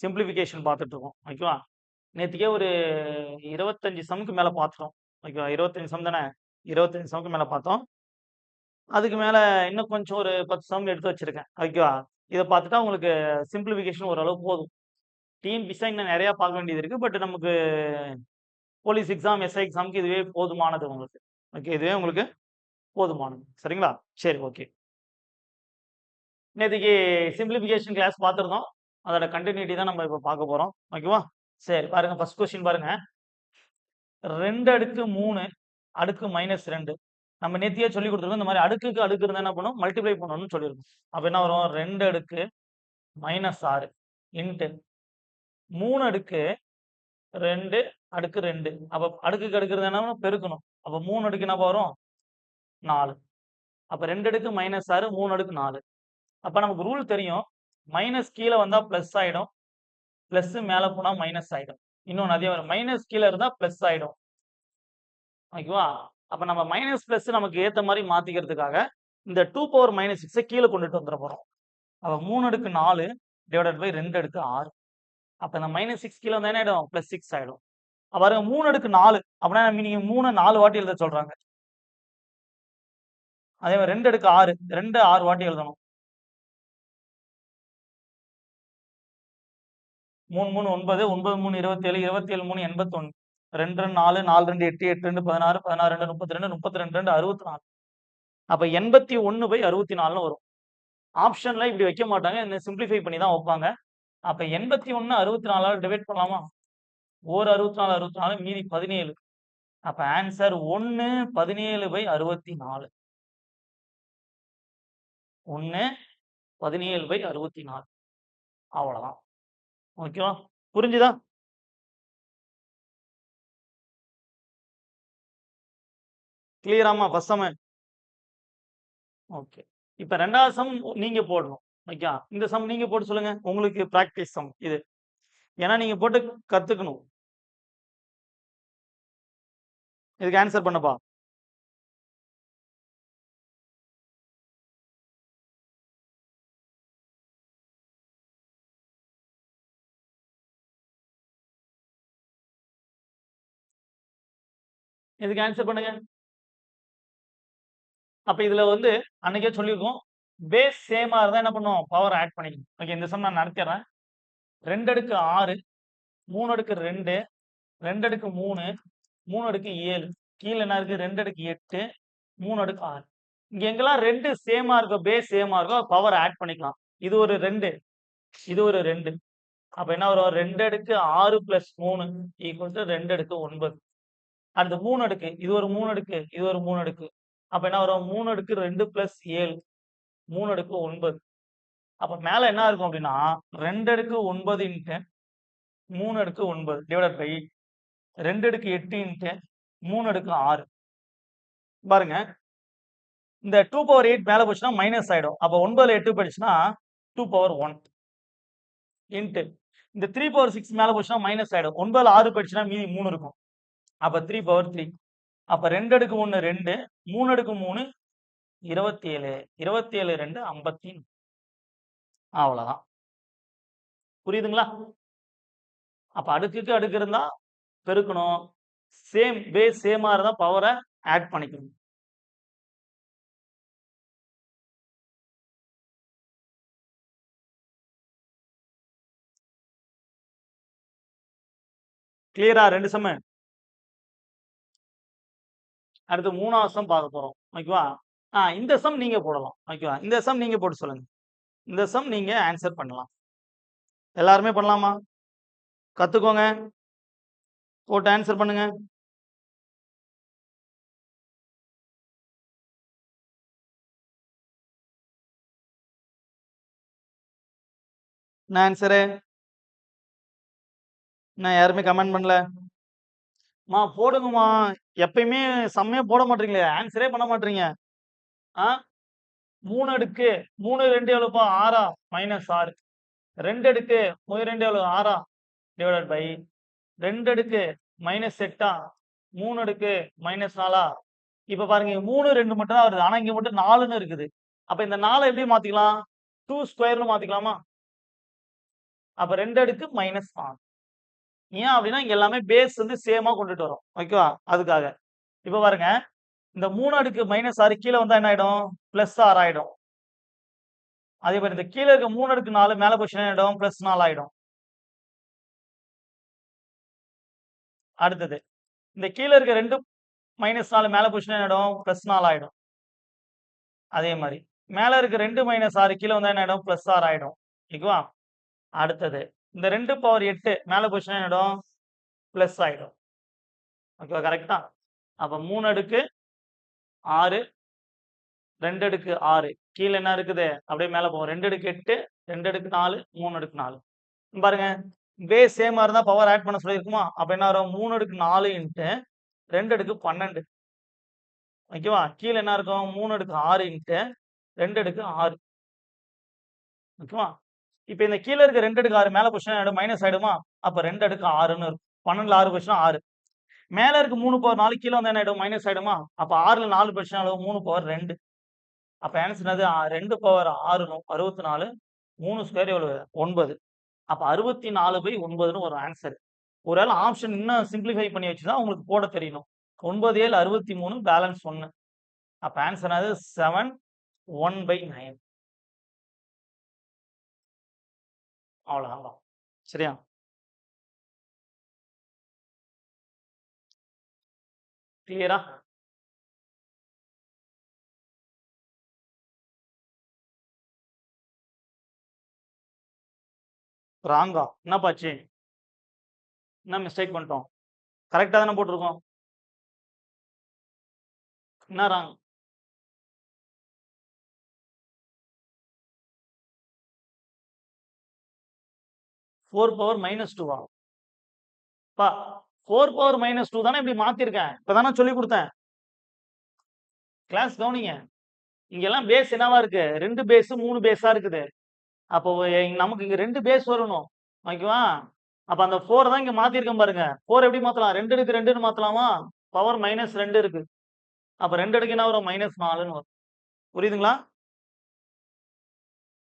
Simplification பார்த்துட்டு இருக்கோம். ஓகேவா? நேத்திக்கே ஒரு 25 சம்க்கு மேல பார்த்துட்டோம். ஓகேவா? 25 சம் தானே? 25 சம்க்கு மேல பார்த்தோம். அதுக்கு மேல இன்னும் கொஞ்சம் ஒரு 10 சம் எடுத்து வச்சிருக்கேன். ஓகேவா? இத பார்த்துட்டா உங்களுக்கு சிம்பிளிஃபிகேஷன் ஓரளவு போதும். டிஎன்பிசியா இன்னும் நெறைய பார்க்க வேண்டியது இருக்கு. பட் நமக்கு போலீஸ் எக்ஸாம், எஸ்ஐ எக்ஸாம்க்கு இதுவே போதுமானது உங்களுக்கு. ஓகே. இதுவே உங்களுக்கு போதுமானது. சரிங்களா? சரி, ஓகே. நேத்திக்கு சிம்பிளிஃபிகேஷன் கிளாஸ் பார்த்திருந்தோம். அதோட கன்டினியூட்டி தான் நம்ம இப்ப பார்க்க போறோம். ஓகேவா? சரி, பாருங்க. ஃபர்ஸ்ட் கொஸ்டின் பாருங்க. 2 அடுக்கு 3 அடுக்கு -2. நம்ம நேத்தியே சொல்லிக் குடுத்துருக்கோம். இந்த மாரி அடுக்குக்கு அடுக்கு இருந்தா என்ன பண்ணும்? மல்டிப்ளை பண்ணணும்னு சொல்லியிருக்கோம். அப்ப என்ன வரும்? 2 அடுக்கு -6 இன்டு 3 அடுக்கு 2 அடுக்கு 2. அப்ப அடுக்குக்கு அடுக்கு இருந்தா என்ன பண்ணணும்? பெருக்கணும். அப்ப 3 அடுக்கு என்னப்பா வரும்? 4. அப்ப 2 அடுக்கு -6 3 அடுக்கு 4. அப்ப நமக்கு ரூல் தெரியும். மைனஸ் கீழ வந்தா பிளஸ் ஆயிடும். பிளஸ் மேல போனா மைனஸ் ஆயிடும். இன்னொன்னு அதே மாரி மைனஸ் கீழ இருந்தா பிளஸ் ஆயிடும். ஓகேவா? அப்ப நம்ம மைனஸ் பிளஸ் நமக்கு ஏத்த மாரி மாத்திக்கிறதுக்காக இந்த 2⁻−6 கீழ கொண்டுட்டு வந்துர போறோம். அப்ப 3 அடுக்கு 4 டிவைடட் பை 2 அடுக்கு 6. அப்ப இந்த -6 கீழ வந்தா என்ன ஆயிடும்? +6 ஆயிடும். அப்ப பாருங்க 3 அடுக்கு 4 அப்படின்னா நீங்க 3 4 வாட்டி எழுத சொல்றாங்க. அதே மாரி 2 அடுக்கு 6 2 6 வாட்டி எழுதணும். 3 3 9 9 3 27 27 3 81 2 2 4 4 2 8 8 2 16 16 2 32 32 2 64. அப்ப 81/64ன்னு வரும். ஆப்ஷன்ல இப்படி வைக்க மாட்டாங்க. இந்த சிம்ப்ளிஃபை பண்ணி தான் வைப்பாங்க. அப்ப 81 64ஆல டிவைட் பண்ணலாமா? ஓர் 64 64 மீதி 17. அப்ப ஆன்சர் 1 17/64. 1 17/64. அவ்வளவுதான். ஓகேவா? புரிஞ்சுதா? கிளியராமா ஃபர்ஸ்ட் சம்? ஓகே. இப்ப 2வது சம் நீங்க போடணும். ஓகே. இந்த சம் நீங்க போட்டு சொல்லுங்க. உங்களுக்கு பிராக்டிஸ் சம் இது. ஏன்னா நீங்க போட்டு கத்துக்கணும். இதுக்கு ஆன்சர் பண்ணப்பா. இதுக்கு ஆன்சர் பண்ணுங்க. அப்ப இதுல வந்து அன்னைக்கே சொல்லியிருக்கோம். பேஸ் சேமா இருந்தா என்ன பண்ணும்? பவர் ஆட் பண்ணிக்கணும். ஓகே. இந்த சம் நான் நடத்திடுறேன். 2 அடுக்கு 6 3 அடுக்கு 2 2 அடுக்கு 3 3 அடுக்கு 7 கீழ என்ன இருக்கு? 2 அடுக்கு 8 3 அடுக்கு 6. இங்க எங்கெல்லாம் 2 சேமா இருக்கோ, பேஸ் சேமா இருக்கோ பவர் ஆட் பண்ணிக்கலாம். இது ஒரு 2 இது ஒரு 2. அப்ப என்ன வரும்? 2 அடுக்கு 6 + 3 = 2 அடுக்கு 9. அடுத்து 3 அடுக்கு. இது ஒரு 3 அடுக்கு. இது ஒரு 3 அடுக்கு. அப்ப என்ன வரும்? 3 அடுக்கு 2 + 7 3 அடுக்கு 9. அப்ப மேல என்ன இருக்கும் அப்படின்னா 2 அடுக்கு 9 இன்டு 3 அடுக்கு 9 டிவைடட் பை 2 அடுக்கு 8 இன்டு 3 அடுக்கு 6. பாருங்க. இந்த 2/8 மேல போச்சுன்னா மைனஸ் ஆயிடும். அப்ப 9ல 8 போயிடுச்சுன்னா 2/1 இன்டு இந்த 3/6 மேல போச்சுன்னா மைனஸ் ஆயிடும். 9ல 6 போயிடுச்சுன்னா மீதி 3 இருக்கும். அப்ப 3/3. அப்ப 2 அடுக்கு 1 2 3 அடுக்கு 3 27 27 2 54. அவ்வளவுதான். புரியுதுங்களா? அப்ப அடுக்குக்கு அடுக்கு இருந்தா பெருக்கணும். சேம் பேஸ் சேமா இருந்தா பவர ஆட் பண்ணிக்கணும். கிளியரா 2 சம்? அடுத்து 3வது சம் பார்க்க போறோம். ஓகேவா? இந்த சம் நீங்க போடலாம். ஓகேவா? இந்த சம் நீங்க போட்டு சொல்லுங்க. இந்த சம் நீங்க ஆன்சர் பண்ணலாம். எல்லாருமே பண்ணலாமா? கத்துக்கோங்க. போட்டு ஆன்சர் பண்ணுங்க. என்ன ஆன்சரு? என்ன யாருமே கமெண்ட் பண்ணல? போடுங்கம்மா. எப்பயுமே சம்மே போட மாட்டீங்களே. ஆன்சரே பண்ண மாட்றீங்க. ஆ 3 அடுக்கு 3 2 எவ்வளவுப்பா? 6 -6. 2 அடுக்கு 2 எவ்வளவு? 6 டிவைடட் பை 2 அடுக்கு -8 3 அடுக்கு -4. இப்ப பாருங்க 3 2 மட்டும் தான் வருது. ஆனா இங்க மட்டும் 4ன்னு இருக்குது. அப்ப இந்த 4 எப்படி மாத்திக்கலாம்? 2 ஸ்கொயர்ன்னு மாத்திக்கலாமா? அப்ப 2 அடுக்கு மைனஸ் 6. ஏன் அப்படின்னா இங்க எல்லாமே பேஸ் வந்து சேமா கொண்டுட்டு வரோம். ஓகேவா? அதுக்காக. இப்ப பாருங்க, இந்த 3 அடுக்கு மைனஸ் 6 கீழ வந்தா என்ன ஆயிடும்? பிளஸ் 6 ஆயிடும். அதே மாரி இந்த கீழ இருக்க 3 அடுக்கு 4 மேல போச்சுன்னா என்ன ஆயிடும்? பிளஸ் 4 ஆயிடும். அடுத்தது, இந்த கீழ இருக்க 2 மைனஸ் 4 மேல போச்சுன்னா என்ன ஆயிடும்? பிளஸ் 4 ஆயிடும். அதே மாரி. மேல இருக்க 2 மைனஸ் 6 கீழ வந்தா என்ன ஆயிடும்? பிளஸ் 6 ஆயிடும். ஓகேவா? அடுத்தது, இந்த 2 பவர் 8 மேல போச்சுன்னா என்ன ஆயிடும்? பிளஸ் ஆயிடும். ஓகேவா? கரெக்ட்டா? அப்ப 3 அடுக்கு 6, 2 அடுக்கு 6. கீழ என்ன இருக்குது? அப்படியே மேல போகும். 2 அடுக்கு 8, 2 அடுக்கு 4, 3 அடுக்கு 4. பாருங்க, பேஸ் சேமா இருந்தா பவர் ஆட் பண்ண சொல்லியிருக்குமா? அப்ப என்ன வரும்? 3 அடுக்கு 4 இன்டு 2 அடுக்கு 12. ஓகேவா? கீழ என்ன இருக்கும்? 3 அடுக்கு 6 இன்டு 2 அடுக்கு 6. ஓகேவா? இப்ப இந்த கீழ இருக்க 2 அடுக்கு 6 மேல போச்சுன்னா என்ன ஆயிடும்? மைனஸ் ஆயிடுமா? அப்ப 2 அடுக்கு 6ன்னு இருக்கும். 12ல 6 போச்சுன்னா 6. மேல இருக்க 3 பவர் 4 கீழ வந்தா என்ன ஆயிடும்? மைனஸ் ஆயிடுமா? அப்ப 6ல 4 போச்சுன்னா எவ்வளவு? 3 பவர் 2. அப்ப ஆன்சர் என்னது? 2 பவர் 6 64. 3 ஸ்கொயர் எவ்வளவு? 9. அப்ப 64/9ன்னு வரும் ஆன்சர். ஒருவேள ஆப்ஷன் இன்னும் சிம்ப்ளிஃபை பண்ணி வச்சுதான் உங்களுக்கு போட தெரியணும். 9 7 63 பேலன்ஸ் 1. அப்ப ஆன்சர் என்னது? 7 1/9. அவ்வளவுதான். சரியா? கிளியரா? ராங்கா? என்னப்பா ஆச்சு? என்ன மிஸ்டேக் பண்ணிட்டோம்? கரெக்ட்டா தானே போட்டுருக்கோம். என்ன ராங்? 4 பவர் -2வா? அப்பா 4 பவர் -2 தானே இப்படி மாத்திருக்கேன். இப்பதானே சொல்லிக் குடுத்தேன். கிளாஸ் கவனிங்க. இங்கெல்லாம் பேஸ் என்னவா இருக்கு? 2 பேஸ் 3 பேஸா இருக்குது. அப்போ நமக்கு இங்க 2 பேஸ் வரணும். ஓகேவா? அப்ப அந்த 4 தான் இங்க மாத்திருக்கேன் பாருங்க. 4 எப்படி மாத்தலாம்? 2 அடுக்கு 2ன்னு மாத்தலாமா? பவர் -2 இருக்கு. அப்ப 2 அடுக்கு என்ன வரும்? -4ன்னு வரும். புரியுதுங்களா?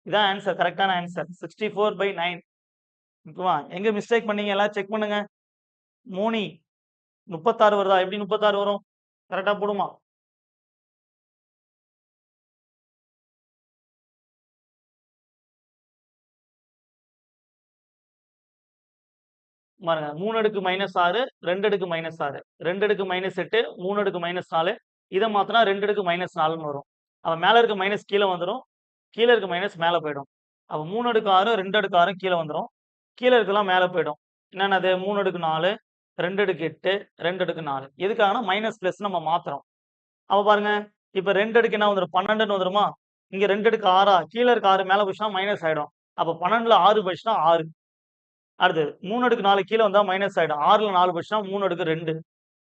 இதான் ஆன்சர். கரெக்ட்டான ஆன்சர். 64/9. ஓகேவா? எங்க மிஸ்டேக் பண்ணீங்க? எல்லாரும் செக் பண்ணுங்க. மோனி 36 வருதா? எப்படி 36 வரும்? கரெக்ட்டா போடுமா? பாருங்க 3 அடுக்கு -6, 2 அடுக்கு -6, 2 அடுக்கு -8, 3 அடுக்கு -4. இத மாத்துனா 2 அடுக்கு -4ன்னு வரும். அப்ப மேல இருக்க மைனஸ் கீழ வந்துரும். கீழ இருக்க மைனஸ் மேல போயிடும். அப்ப 3 அடுக்கு 6, 2 அடுக்கு 6 கீழ வந்துரும். கீழ இருக்கலாம் மேல போயிடும். என்னன்னது? 3 அடுக்கு 4, 2 அடுக்கு 8, 2 அடுக்கு 4. எதுக்காகன்னா மைனஸ் பிளஸ் நம்ம மாத்துறோம். அப்ப பாருங்க, இப்ப 2 அடுக்கு என்ன வந்துரும்? 12ன்னு வந்துருமா? இங்க 2 அடுக்கு 6ஆ? கீழ இருக்க 6 மேல போச்சுன்னா மைனஸ் ஆயிடும். அப்ப 12ல 6 போச்சுன்னா 6. அடுத்தது 3 அடுக்கு 4 கீழ வந்தா மைனஸ் ஆயிடும். 6ல 4 போச்சுன்னா 3 அடுக்கு 2.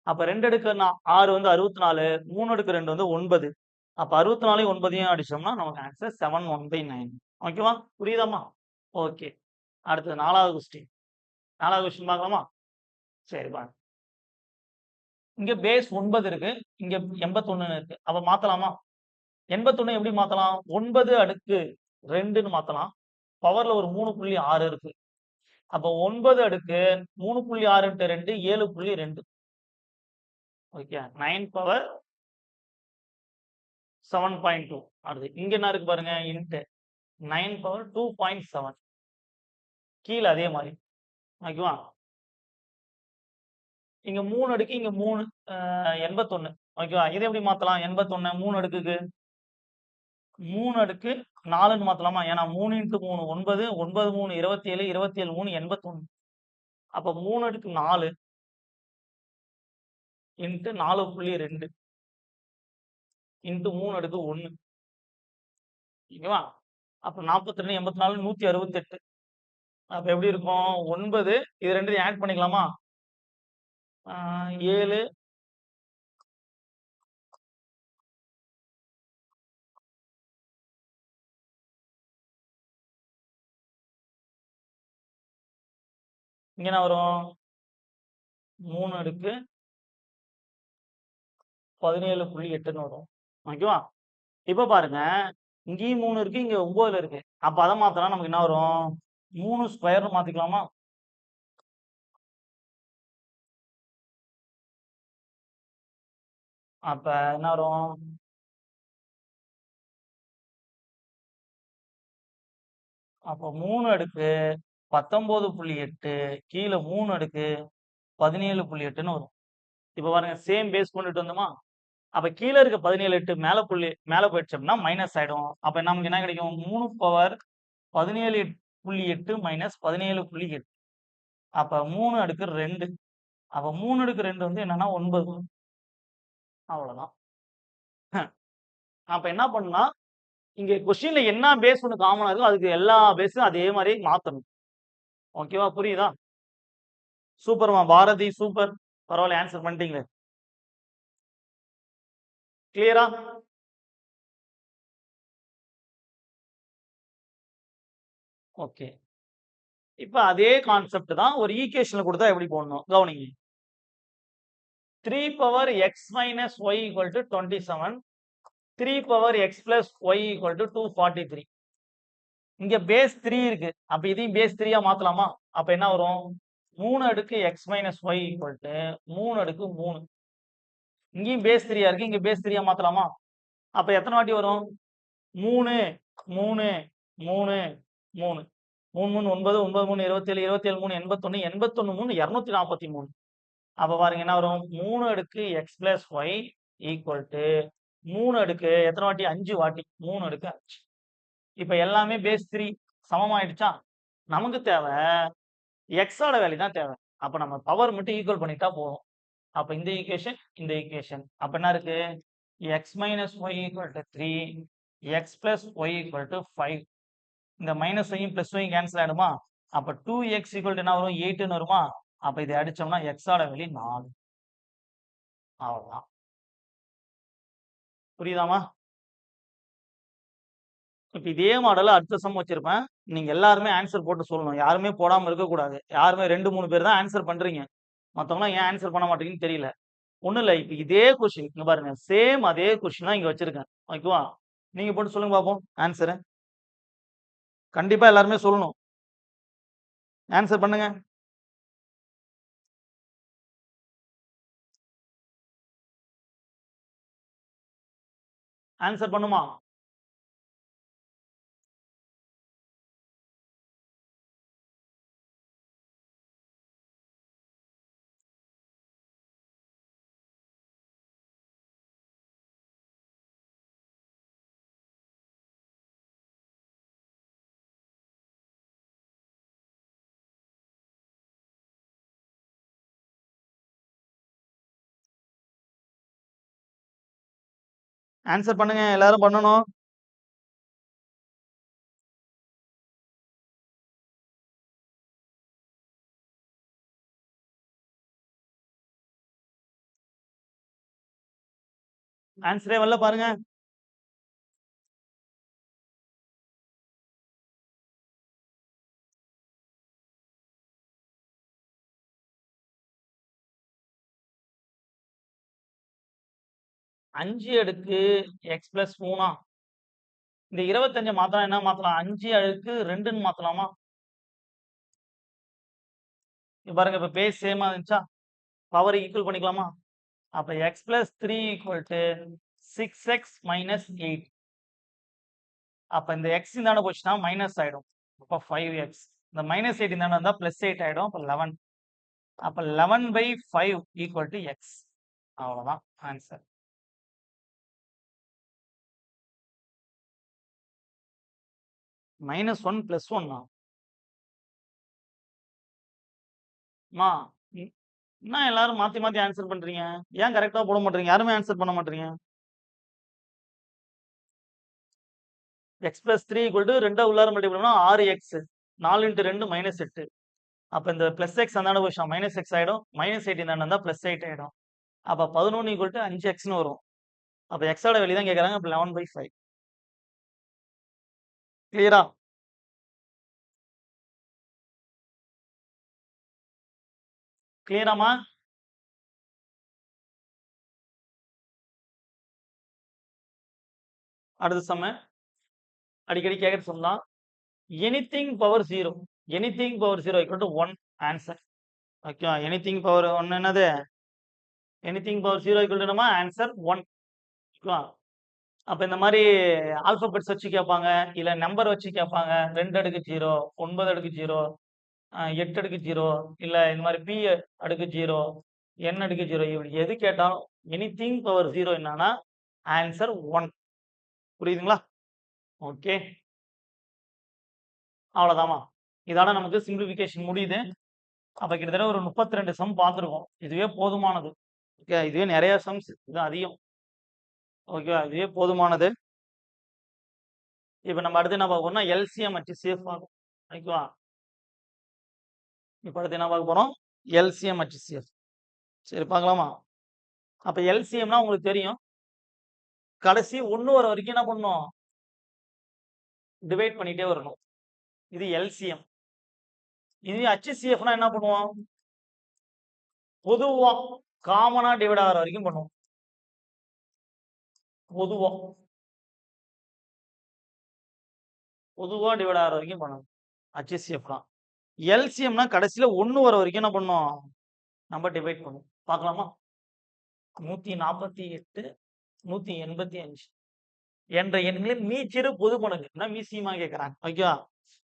அப்ப 2 அடுக்கு 6 வந்து 64. 3 அடுக்கு 2 வந்து 9. அப்ப 64யும் 9யும் அடிச்சோம்னா நமக்கு ஆன்சர் 7 1/9. ஓகேவா? புரியுதாம்மா? ஓகே. அடுத்தது 4வது கொஸ்டின். 4வது கொஸ்டின் பார்க்கலாமா? சரி பாருங்க. இங்க பேஸ் 9 இருக்கு. இங்க 81ன்னு இருக்கு. அப்ப மாத்தலாமா? 81 எப்படி மாத்தலாம்? 9 அடுக்கு 2ன்னு மாத்தலாம். பவர்ல ஒரு 3.6 இருக்கு. அப்ப 9 அடுக்கு 3.6 இன்டு 2 7.2. ஓகே. 9 பவர் 7.2. அடுத்து இங்க என்ன இருக்கு பாருங்க? Into 9 power 2.7. கீழ அதே மாரி. ஓகேவா? இங்க 3 அடுக்கு இங்க 3 81. ஓகேவா? இத எப்படி மாத்தலாம்? 81 3 அடுக்குக்கு 3 அடுக்கு 4ன்னு மாத்தலாமா? ஏன்னா 3 இன்டு 3 9, 9 3 27, 27 3 81. அப்ப 3 அடுக்கு 4 இன்டு 4.2 இன்டு 3 அடுக்கு 1. ஓகேவா? அப்ப 42 84 168. அப்ப எப்படி இருக்கும்? 9 இது 2யும் ஆட் பண்ணிக்கலாமா? 7 இங்க என்ன வரும்? 3 அடுக்கு 17.8ன்னு வரும். ஓகேவா? இப்ப பாருங்க, இங்கேயும் 3 இருக்கு, இங்க 9ல இருக்கு. அப்ப அத மாத்துனா நமக்கு என்ன வரும்? 3 ஸ்கொயர்னு மாத்திக்கலாமா? அப்ப என்ன வரும்? அப்ப 3 அடுக்கு 19.8 கீழ 3 அடுக்கு 17.8ன்னு வரும். இப்ப பாருங்க சேம் பேஸ் கொண்டுட்டு வந்தோமா? அப்ப கீழ இருக்க 17.8 மேல போயிடுச்சு அப்படின்னா மைனஸ் ஆயிடும். அப்ப நமக்கு என்ன கிடைக்கும்? 3 பவர் 17.8 மைனஸ் 17.8. அப்ப 3 அடுக்கு 2. அப்ப 3 அடுக்கு 2 வந்து என்னன்னா 9. அவ்வளவுதான். அப்ப என்ன பண்ணணும்னா, இங்க கொஸ்டின்ல என்ன பேஸ் ஒண்ணு காமனா இருக்கோ அதுக்கு எல்லா பேஸும் அதே மாரி மாத்தணும். ஓகேவா? புரியுதா? சூப்பர்மா பாரதி சூப்பர். பரவாயில்ல ஆன்சர் பண்ணிட்டீங்களே. கிளியரா? ஓகே. இப்ப அதே கான்செப்ட் தான் ஒரு ஈக்குவேஷன்ல குடுத்தா எப்படி போடணும்? கவனிங்க. 3 power x minus y equal to 27. 3 power x plus y equal to 243. இங்க பேஸ் 3 இருக்கு. அப்ப இதையும் பேஸ் 3 ஆ மாத்தலாமா? அப்ப என்ன வரும்? 3 அடுக்கு x minus y equal to 3 அடுக்கு 3. இங்கேயும் பேஸ் 3 ஆ இருக்கு. இங்க பேஸ் 3 ஆ மாத்தலாமா? அப்ப எத்தனை வாட்டி வரும்? 3 3 3 3 3 3 9 9 3 27 27 3 81 81 3 243. அப்ப பாருங்க என்ன வரும்? 3 அடுக்கு x plus y equal to 3 அடுக்கு எத்தனை வாட்டி? 5 வாட்டி. 3 அடுக்கு 5. இப்ப எல்லாமே பேஸ் 3 சமமாயிடுச்சா? நமக்கு தேவை x ஓட வேல்யூ தான் தேவை. அப்ப நம்ம பவர் மட்டும் ஈக்குவல் பண்ணிட்டா போதும். அப்ப இந்த ஈக்குவேஷன், இந்த ஈக்குவேஷன். அப்ப என்ன இருக்கு? x minus y equal to 3, x plus y equal to 5. இந்த மைனஸ் ஐயும் பிளஸ் ஐயும் கேன்சல் ஆயிடுமா? அப்ப 2x ஈக்குவல் டு என்ன வரும்? 8ன்னு வருமா? அப்ப இதை அடிச்சோம்னா x ஓட வேல்யூ 4. அவ்வளவுதான். புரியுதாமா? இப்ப இதே மாடல்ல அடுத்த சம் வச்சிருப்பேன். நீங்க எல்லாருமே ஆன்சர் போட்டு சொல்லணும். யாருமே போடாம இருக்கக்கூடாது. யாருமே 2, 3 பேர் தான் ஆன்சர் பண்றீங்க. மத்தவங்கலாம் ஏன் ஆன்சர் பண்ண மாட்டீங்கன்னு தெரியல. ஒண்ணும் இல்ல. இப்ப இதே கொஸ்டின் இங்க பாருங்க. சேம் அதே கொஸ்டின் தான் இங்க வச்சிருக்கேன். ஓகேவா? நீங்க போட்டு சொல்லுங்க பாப்போம் ஆன்சர. கண்டிப்பா எல்லாருமே சொல்லணும். ஆன்சர் பண்ணுங்க. ஆன்சர் பண்ணுமா? ஆன்சர் பண்ணுங்க. எல்லாரும் பண்ணணும். ஆன்சரே வரல பாருங்க. அஞ்சு அடுக்கு x பிளஸ் 3ஆ? இந்த 25 மாத்தலாம் என்ன மாத்தலாம்? 5 அடுக்கு 2ன்னு மாத்தலாமா? இங்க பாருங்க இப்ப பேஸ் சேமா இருந்துச்சா? பவர் ஈக்குவல் பண்ணிக்கலாமா? அப்ப x plus 3 equal to 6x minus 8. அப்ப இந்த x இந்தாண்ட போச்சுன்னா மைனஸ் ஆயிடும். அப்ப 5x. இந்த மைனஸ் 8 இந்தாண்ட வந்தா பிளஸ் 8 ஆயிடும். அப்ப 11. அப்ப 11/5 ஈக்குவல் டு x. அவ்வளவுதான் ஆன்சர். -1 +1 மா என்ன எல்லாரும் மாத்தி மாத்தி ஆன்சர் பண்றீங்க? ஏன் கரெக்டா போட மாட்டீங்க? யாருமே ஆன்சர் பண்ண மாட்டீங்க. x பிளஸ் 3 ஈக்குவல் டு 2 உள்ளார மல்டிப்ளை பண்ணா 6x. 4 × 2 -8. அப்ப இந்த பிளஸ் எக்ஸ் அந்தாண்ட போச்சுன்னா மைனஸ் எக்ஸ் ஆயிடும். -8 இந்தாண்ட இருந்தா பிளஸ் 8 ஆயிடும். அப்ப 11 ஈக்குவல் டு 5xன்னு வரும். அப்ப x ஓட வேல்யூ தான் கேக்குறாங்க. அப்ப 11/5. கிளியரா? கிளியராமா? அடுத்த சம்ம அடிக்கடி கேக்குற சம் தான். Anything power 0. Anything power 0 equal to 1 answer. ஓகேவா? எனிதிங் பவர் 1 என்னது? எனிதிங் பவர் 0 ஈக்குவல் டு என்னமா? ஆன்சர் 1. ஓகேவா? அப்ப இந்த மாரி ஆல்பாபெட்ஸ் வச்சு கேட்பாங்க. இல்ல நம்பர் வச்சு கேட்பாங்க. 2 அடுக்கு 0, 9 அடுக்கு 0, 8 அடுக்கு 0, இல்ல இந்த மாரி p அடுக்கு 0, n அடுக்கு 0 இப்படி எது கேட்டாலும் எனிதிங் பவர் 0 என்னன்னா ஆன்சர் 1. புரியுதுங்களா? ஓகே. அவ்வளோதாம்மா. இதோட நமக்கு சிம்பிளிஃபிகேஷன் முடியுது. அப்ப கிட்டத்தட்ட ஒரு 32 சம் பார்த்துருக்கோம். இதுவே போதுமானது. ஓகே. இதுவே நெறைய சம்ஸ். இது அதிகம். ஓகேவா? இதுவே போதுமானது. இப்ப நம்ம அடுத்து என்ன பார்க்க போறோம்னா, எல்சிஎம் ஹெச்சிஎஃப் பார்ப்போம். ஓகேவா? இப்ப அடுத்து என்ன பார்க்க போறோம்? LCM HCF. சரி பார்க்கலாமா? அப்ப எல்சிஎம்னா உங்களுக்கு தெரியும். கடைசி 1 வர வரைக்கும் என்ன பண்ணணும்? டிவைட் பண்ணிட்டே வரணும். இது எல்சிஎம். இதுவே ஹெச்சிஎஃப்னா என்ன பண்ணுவோம்? பொதுவா காமனா டிவைட் ஆகுற வரைக்கும் பண்ணுவோம். பொதுவா டிவைட் ஆகுற வரைக்கும் பண்ணணும். ஹெச்சிஎஃப் தான். எல்சிஎம்னா கடைசியில 1 வர வரைக்கும் என்ன பண்ணணும்? நம்ம டிவைட் பண்ணுவோம். பார்க்கலாமா? 148, 185 என்ற எண்களின் மீச்சிறு பொதுமடங்கு. என்ன மீசியமா கேட்கறாங்க. ஓகேவா?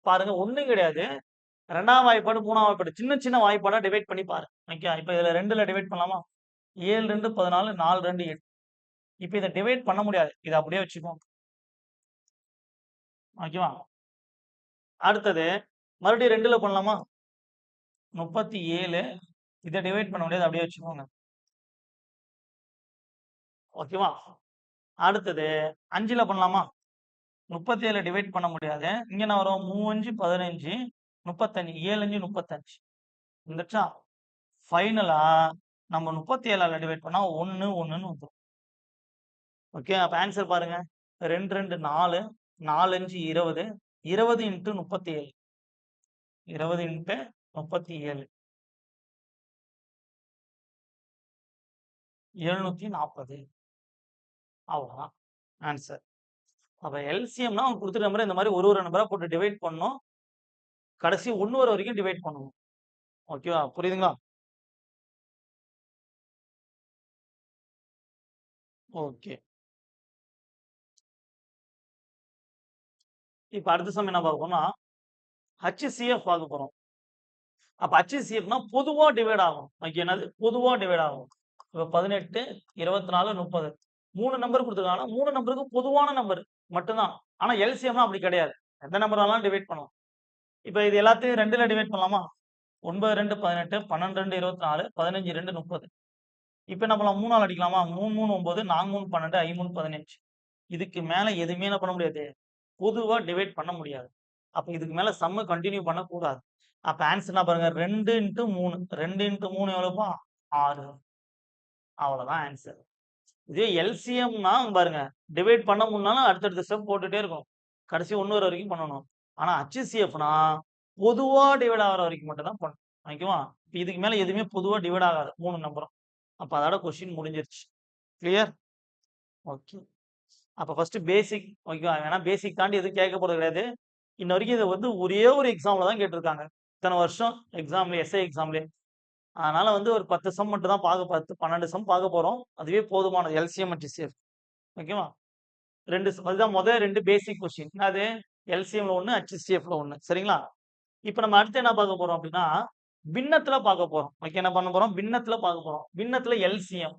பாருங்க ஒண்ணும் கிடையாது. 2ஆம் வாய்ப்பாடு, 3ஆம் வாய்ப்பாடு சின்ன சின்ன வாய்ப்பாடா டிவைட் பண்ணி பாரு. ஓகேவா? இப்ப இதுல 2ல டிவைட் பண்ணலாமா? 7 2 14, 4 2 8. இப்ப இத டிவைட் பண்ண முடியாது. இத அப்படியே வச்சுக்கோங்க. ஓகேவா? அடுத்தது மறுபடியும் 2ல பண்ணலாமா? 37. இத டிவைட் பண்ண முடியாது. அப்படியே வச்சுக்கோங்க. ஓகேவா? அடுத்தது 5ல பண்ணலாமா? 37 டிவைட் பண்ண முடியாது. இங்க என்ன வரும்? 3 5 15, 35, 7 5 35. வந்துருச்சா? ஃபைனலா நம்ம 37ஆல டிவைட் பண்ணா 1 1ன்னு வந்துரும். ஓகே. அப்ப ஆன்சர் பாருங்க. 2 2 4, 4 5 20, 20 இன்டு 37. 20 இன்டு 37. 740. அவ்வளவுதான் ஆன்சர். அப்ப எல்சிஎம்னா அவங்க குடுத்துருக்க நம்பர் இந்த மாதிரி ஒரு நம்பரா போட்டு டிவைட் பண்ணணும். கடைசி 1 வர வரைக்கும் டிவைட் பண்ணணும். ஓகேவா? புரியுதுங்களா? ஓகே. இப்ப அடுத்த சம் என்ன பார்க்க போறோம்னா, ஹெச்சிஎஃப் பார்க்க போறோம். அப்ப ஹெச்சிஎஃப்னா பொதுவா டிவைட் ஆகும். ஓகே. என்னது? பொதுவா டிவைட் ஆகும். இப்ப 18, 24, 30. 3 நம்பர் குடுத்துருக்காங்கன்னா, 3 நம்பருக்கு பொதுவான நம்பர் மட்டும்தான். ஆனா எல்சிஎம்னா அப்படி கிடையாது. எந்த நம்பர் வேணாலும் டிவைட் பண்ணலாம். இப்ப இது எல்லாத்தையும் 2ல டிவைட் பண்ணலாமா? 9 2 18, 12 2 24, 15 2 30. இப்ப என்ன பண்ணலாம்? 3ஆல அடிக்கலாமா? 3 3 9, 4 3 12, 5 3 15. இதுக்கு மேல எதுவுமே என்ன பண்ண முடியாது? பொதுவா டிவைட் பண்ண முடியாது. அப்ப இதுக்கு மேல சம்ம கன்டின்யூ பண்ணக்கூடாது. அப்ப ஆன்சர் என்ன பாருங்க? 2 இன்டு 3. 2 இன்டு 3 எவ்வளவுப்பா? 6. அவ்வளவுதான் ஆன்சர். இதே எல்சிஎம்னா பாருங்க, டிவைட் பண்ண முடியலனாலும் அடுத்தடுத்த ஸ்டெப் போட்டுட்டே இருக்கணும். கடைசி 1 வர வரைக்கும் பண்ணணும். ஆனா ஹெச்சிஎஃப்னா பொதுவா டிவைட் ஆகுற வரைக்கும் மட்டும் தான் பண்ணணும். ஓகேவா? இதுக்கு மேல எதுவுமே பொதுவா டிவைட் ஆகாது 3 நம்பரும். அப்ப அதோட கொஸ்டின் முடிஞ்சிருச்சு. கிளியர்? ஓகே. அப்ப ஃபர்ஸ்ட் பேசிக். ஓகேவா? ஏன்னா பேசிக் தாண்டி எதுவும் கேட்க போறது கிடையாது. இன்ன வரைக்கும் இத வந்து ஒரே ஒரு எக்ஸாம்ல தான் கேட்டிருக்காங்க. இத்தன வருஷம் எக்ஸாம்ல எஸ்ஐ எக்ஸாம்லயே. அதனால வந்து ஒரு 10 சம் மட்டும் தான் 10, 12 சம் பார்க்க போறோம். அதுவே போதுமானது. LCM, HCF. ஓகேவா? 2 அதுதான் 2 பேசிக் கொஸ்டின். என்னது? எல்சிஎம்ல 1, ஹெச்சிஎஃப்ல 1. சரிங்களா? இப்ப நம்ம அடுத்து என்ன பார்க்க போறோம் அப்படின்னா, பின்னத்துல பார்க்க போறோம். ஓகே. என்ன பண்ண போறோம்? பின்னத்துல பார்க்க போறோம். பின்னத்துல எல்சிஎம்.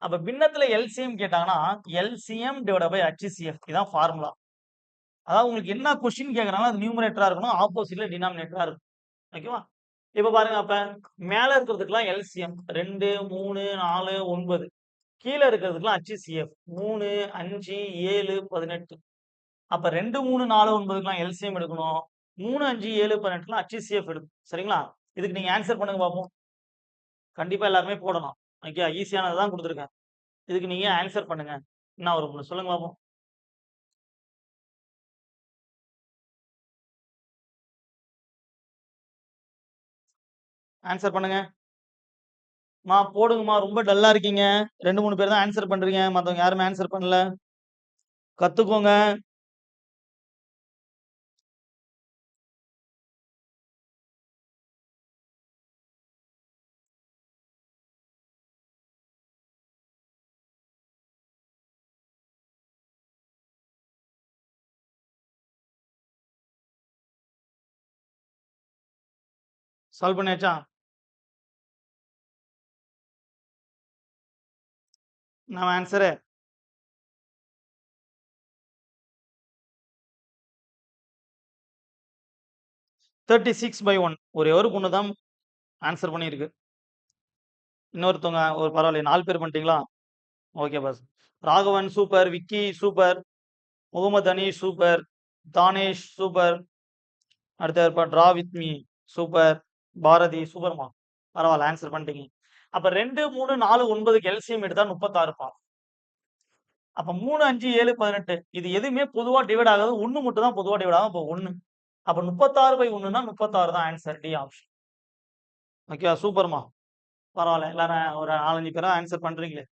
அப்ப பின்னத்துல எல்சிஎம் கேட்டாங்கன்னா, எல்சிஎம் டிவைடட் பை ஹெச்சிஎஃப். இதான் ஃபார்முலா. அதாவது உங்களுக்கு என்ன கொஸ்டின் கேட்கறாங்களோ அது நியூமரேட்டரா இருக்கணும். ஆப்போசிட்ல டினாமினேட்டரா இருக்கும். ஓகேவா? இப்ப பாருங்க அப்ப மேல இருக்கிறதுக்குலாம் எல்சிஎம் 2 3 4 9. கீழ இருக்கிறதுக்குலாம் ஹெச்சிஎஃப் 3 5 7 18. அப்ப 2 3 4 9க்குலாம் எல்சிஎம் எடுக்கணும். 3 5 7 18க்குலாம் ஹெச்சிஎஃப் எடுக்கணும். சரிங்களா? இதுக்கு நீங்க ஆன்சர் பண்ணுங்க பாப்போம். கண்டிப்பா எல்லாருமே போடணும். ஓகே. ஈஸியானது தான் குடுத்துருக்கேன். இதுக்கு நீங்க ஆன்சர் பண்ணுங்க. என்ன வரும் சொல்லுங்க பாப்போம். ஆன்சர் பண்ணுங்க. போடுங்கம்மா. ரொம்ப டல்லா இருக்கீங்க. 2 3 பேர் தான் ஆன்சர் பண்றீங்க. மத்தவங்க யாருமே ஆன்சர் பண்ணல. கத்துக்கோங்க. சால்வ் பண்ணியாச்சா? நம்ம ஆன்சரு 36/1. ஒரே ஒரு பொண்ணு தான் ஆன்சர் பண்ணியிருக்கு. இன்னொருத்தவங்க ஒரு பரவாயில்லையே 4 பேர் பண்ணிட்டீங்களா? Okay boss. Raghavan super, Vicky super, Mohammed Aneesh super, Dhanesh super, அடுத்து யாருப்பா draw with me super, Bharathi சூப்பர்மா. பரவாயில்ல ஆன்சர் பண்ணிட்டீங்க. அப்ப 2, 3, 4, 9க்கு எல்சிஎம் எடுத்தா 36பா. அப்ப 3, 5, 7, 18 இது எதுவுமே பொதுவா டிவைட் ஆகாது. 1 மட்டும் தான் பொதுவா டிவைட் ஆகும். அப்ப 1. அப்ப 36/1ன்னா 36 தான் ஆன்சர். D option. ஓகேவா? சூப்பர்மா. பரவாயில்ல. எல்லாரும் ஒரு 4, 5 பேரா ஆன்சர் பண்றீங்களே.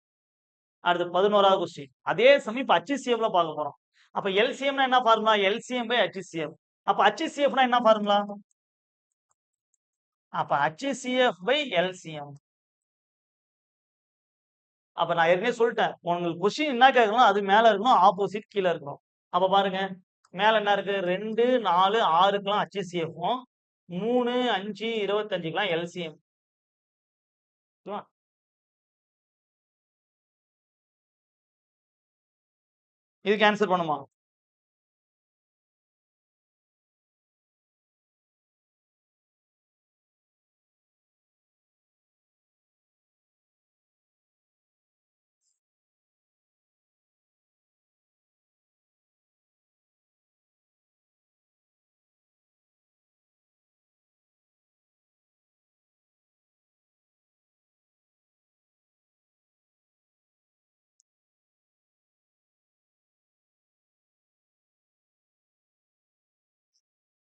அடுத்து 11வது கொஸ்டின். அதே சமயம் இப்ப HCFல பார்க்க போறோம். அப்ப எல்சிஎம்னா என்ன ஃபார்முலா? LCM by HCF. அப்ப HCFனா என்ன ஃபார்முலா? அப்ப HCF பை எல்சிஎம். அப்ப நான் ஏற்கனவே சொல்லிட்டேன். உங்களுக்கு கொஸ்டின் என்ன கேட்கணும் அது மேல இருக்கணும், ஆப்போசிட் கீழ இருக்கணும். அப்ப பாருங்க. மேல என்ன இருக்கு? 2, 4, 6க்குலாம் HCFம் 3, 5, 25க்குலாம் எல்சிஎம். ஓகேவா? இதுக்கு ஆன்சர் பண்ணுமா?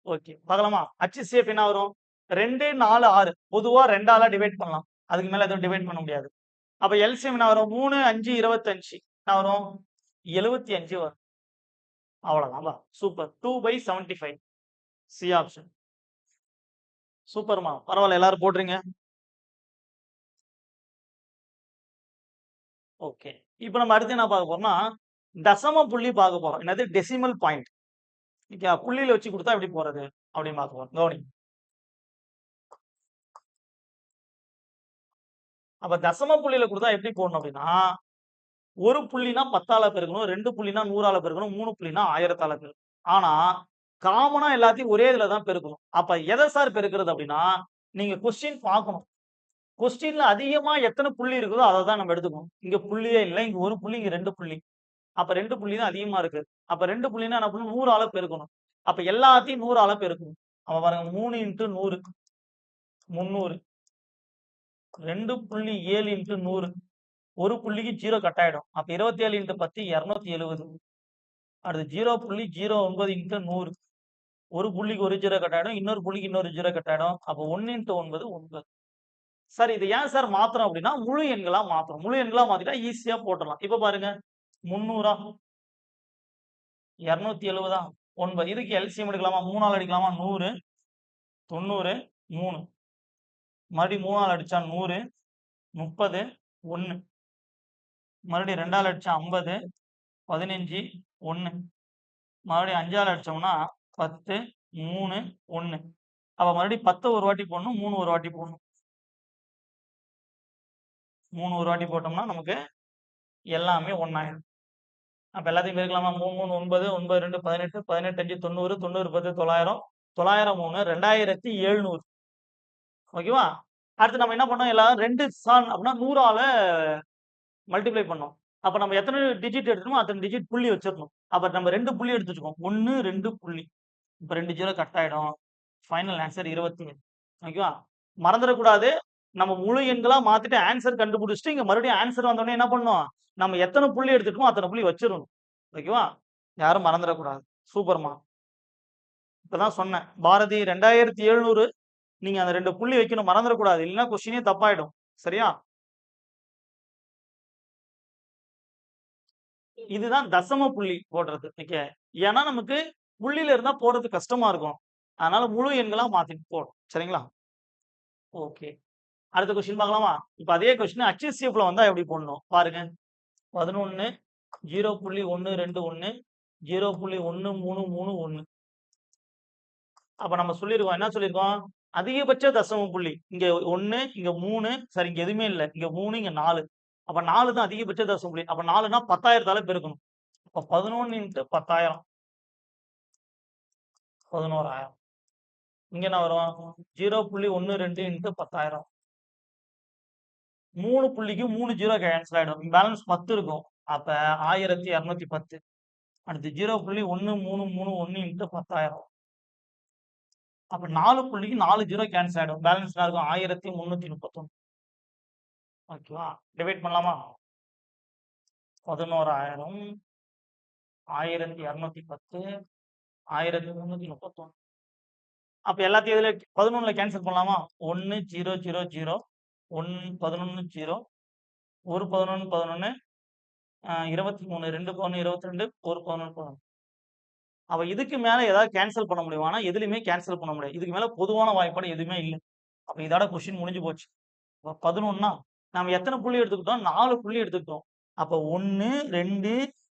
ஓகே. பார்க்கலாமா? HCF என்ன வரும்? 2, 4, 6 பொதுவா 2ஆல டிவைட் பண்ணலாம். அதுக்கு மேல எதுவும் டிவைட் பண்ண முடியாது. அப்ப எல்சிஎம் என்ன வரும்? 3, 5, 25 என்ன வரும்? 75 வரும். அவ்வளவுதான்பா. சூப்பர். 2/75. C option. சூப்பர்மா. பரவாயில்ல எல்லாரும் போட்றீங்க. ஓகே. இப்ப நம்ம அடுத்து என்ன பார்க்க போறோம்னா, தசம புள்ளி பார்க்க போறோம். என்னது? Decimal point. ஓகே. புள்ளியில வச்சு குடுத்தா எப்படி போறது? அப்படின்னு பார்க்க போறோம். கவனிங்க. அப்ப தசம புள்ளியில குடுத்தா எப்படி போடணும் அப்படின்னா, ஒரு புள்ளினா 10ஆல பெருக்கணும், 2 புள்ளினா 100ஆல பெருக்கணும், 3 புள்ளினா 1000ஆல பெருக்கணும். ஆனா, காமனா எல்லாத்தையும் ஒரே இதுல தான் பெருக்கணும். அப்ப எத சார் பெருக்குறது அப்படின்னா, நீங்க கொஸ்டின் பார்க்கணும். கொஸ்டின்ல அதிகமா எத்தன புள்ளி இருக்குதோ அத தான் நம்ம எடுத்துக்கணும். இங்க புள்ளியே இல்ல. இங்க 1 புள்ளி, இங்க 2 புள்ளி. அப்ப 2 புள்ளி தான் அதிகமா இருக்கு. அப்ப 2 புள்ளினா என்ன பண்ணணும்? 100ஆல பெருக்கணும். அப்ப எல்லாத்தையும் 100ஆல பெருக்கணும். அப்ப பாருங்க 3 × 100 300. 2.7 × 100 ஒரு புள்ளிக்கு 0 கட் ஆயிடும். அப்ப 27 × 10 270. அடுத்து 0.09 × 100 ஒரு புள்ளிக்கு ஒரு 0 கட் ஆயிடும். இன்னொரு புள்ளிக்கு இன்னொரு 0 கட் ஆயிடும். அப்ப 1 × 9 9. சார் இது ஏன் சார் மாத்துறோம் அப்படின்னா, முழு எண்களா மாத்துறோம். முழு எண்களா மாத்திட்டா ஈஸியா போட்டுறலாம். இப்ப பாருங்க 300ஆ 270ஆ 9. இதுக்கு எல்சிஎம் எடுக்கலாமா? 3ஆல அடிக்கலாமா? 100 90 3 மறுபடியும் 3ஆல அடிச்சா 100 30 1 மறுபடியும் 2ஆல அடிச்சா 50 15 1 மறுபடியும் 5ஆல அடிச்சோம்னா 10 3 1. அப்ப மறுபடியும் 10 ஒரு வாட்டி போடணும், 3 ஒரு வாட்டி போடணும். 3 ஒரு வாட்டி போட்டோம்னா நமக்கு எல்லாமே 1 ஆயிடும். அப்ப எல்லாத்தையும் பெருக்கலாமா? 3 3 9 9 2 18 18 5 90 90 10 900 903 2700. ஓகேவா? அடுத்து நம்ம என்ன பண்ணோம்? எல்லாம் 2 சான் அப்படின்னா 100ஆல மல்டிப்ளை பண்ணோம். அப்ப நம்ம எத்தனை டிஜிட் எடுக்கணுமோ அத்தனை டிஜிட் புள்ளி வச்சிரணும். அப்ப நம்ம 2 புள்ளி எடுத்து வச்சுக்கோம். 1 2 புள்ளி. இப்ப 2 0 கட் ஆயிடும். Final answer 27. ஓகேவா? மறந்துடக்கூடாது. நம்ம முழு எண்களா மாத்திட்டு ஆன்சர் கண்டுபிடிச்சுட்டு, இங்க மறுபடியும் ஆன்சர் வந்தோனே என்ன பண்ணணும்? நம்ம எத்தன புள்ளி எடுத்துட்டோமோ அத்தன புள்ளி வச்சிரணும். ஓகேவா? யாரும் மறந்துடக்கூடாது. சூப்பர்மா. இப்பதான் சொன்னேன். பாரதி 2700 நீங்க அந்த 2 புள்ளி வைக்கணும். மறந்துடக்கூடாது. இல்லன்னா கொஸ்டினே தப்பாயிடும். சரியா? இதுதான் தசம புள்ளி போடுறது. ஓகே. ஏன்னா நமக்கு புள்ளியில இருந்தா போடுறது கஷ்டமா இருக்கும். அதனால முழு எண்களா மாத்திட்டு போடும். சரிங்களா? ஓகே. அடுத்த கொஸ்டின் பார்க்கலாமா? இப்ப அதே கொஸ்டின் HCFல வந்தா எப்படி போடணும்? பாருங்க. 11 0.121 0.1331. அப்ப நம்ம சொல்லிருக்கோம். என்ன சொல்லிருக்கோம்? அதிகபட்ச தசம புள்ளி. இங்க 1, இங்க 3 சாரி இங்க எதுவுமே இல்ல. இங்க 3, இங்க 4. அப்ப 4 தான் அதிகபட்ச தசம புள்ளி. அப்ப 4ன்னா 10,000தால பெருக்கணும். அப்ப 11 × 10,000 11,000. இங்க என்ன வரும்? 0.12 × 10,000. 3 புள்ளிக்கு 3 0 கேன்சல் ஆயிடும். பேலன்ஸ் 10 இருக்கும். அப்ப 1210. அடுத்து 0.1331 × 10,000. அப்ப 4 புள்ளிக்கு 4 0 கேன்சல் ஆயிடும். பேலன்ஸ் என்ன இருக்கும்? 1331. ஓகேவா? டிவைட் பண்ணலாமா? 11,000 1210 1331. அப்ப எல்லாத்தையும் இதுல 11ல கேன்சல் பண்ணலாமா? 1 0 0 0 1 11 0 1 11 11 23 2 11 22 1 11 11. அப்ப இதுக்கு மேல ஏதாவது கேன்சல் பண்ண முடியுமானா எதுலயுமே கேன்சல் பண்ண முடியாது. இதுக்கு மேல பொதுவான வாய்ப்பாடு எதுவுமே இல்ல. அப்ப இதோட கொஸ்டின் முடிஞ்சு போச்சு. அப்ப 11னா நாம எத்தனை புள்ளி எடுத்துக்கிட்டோம்? 4 புள்ளி எடுத்துக்கிட்டோம். அப்ப 1 2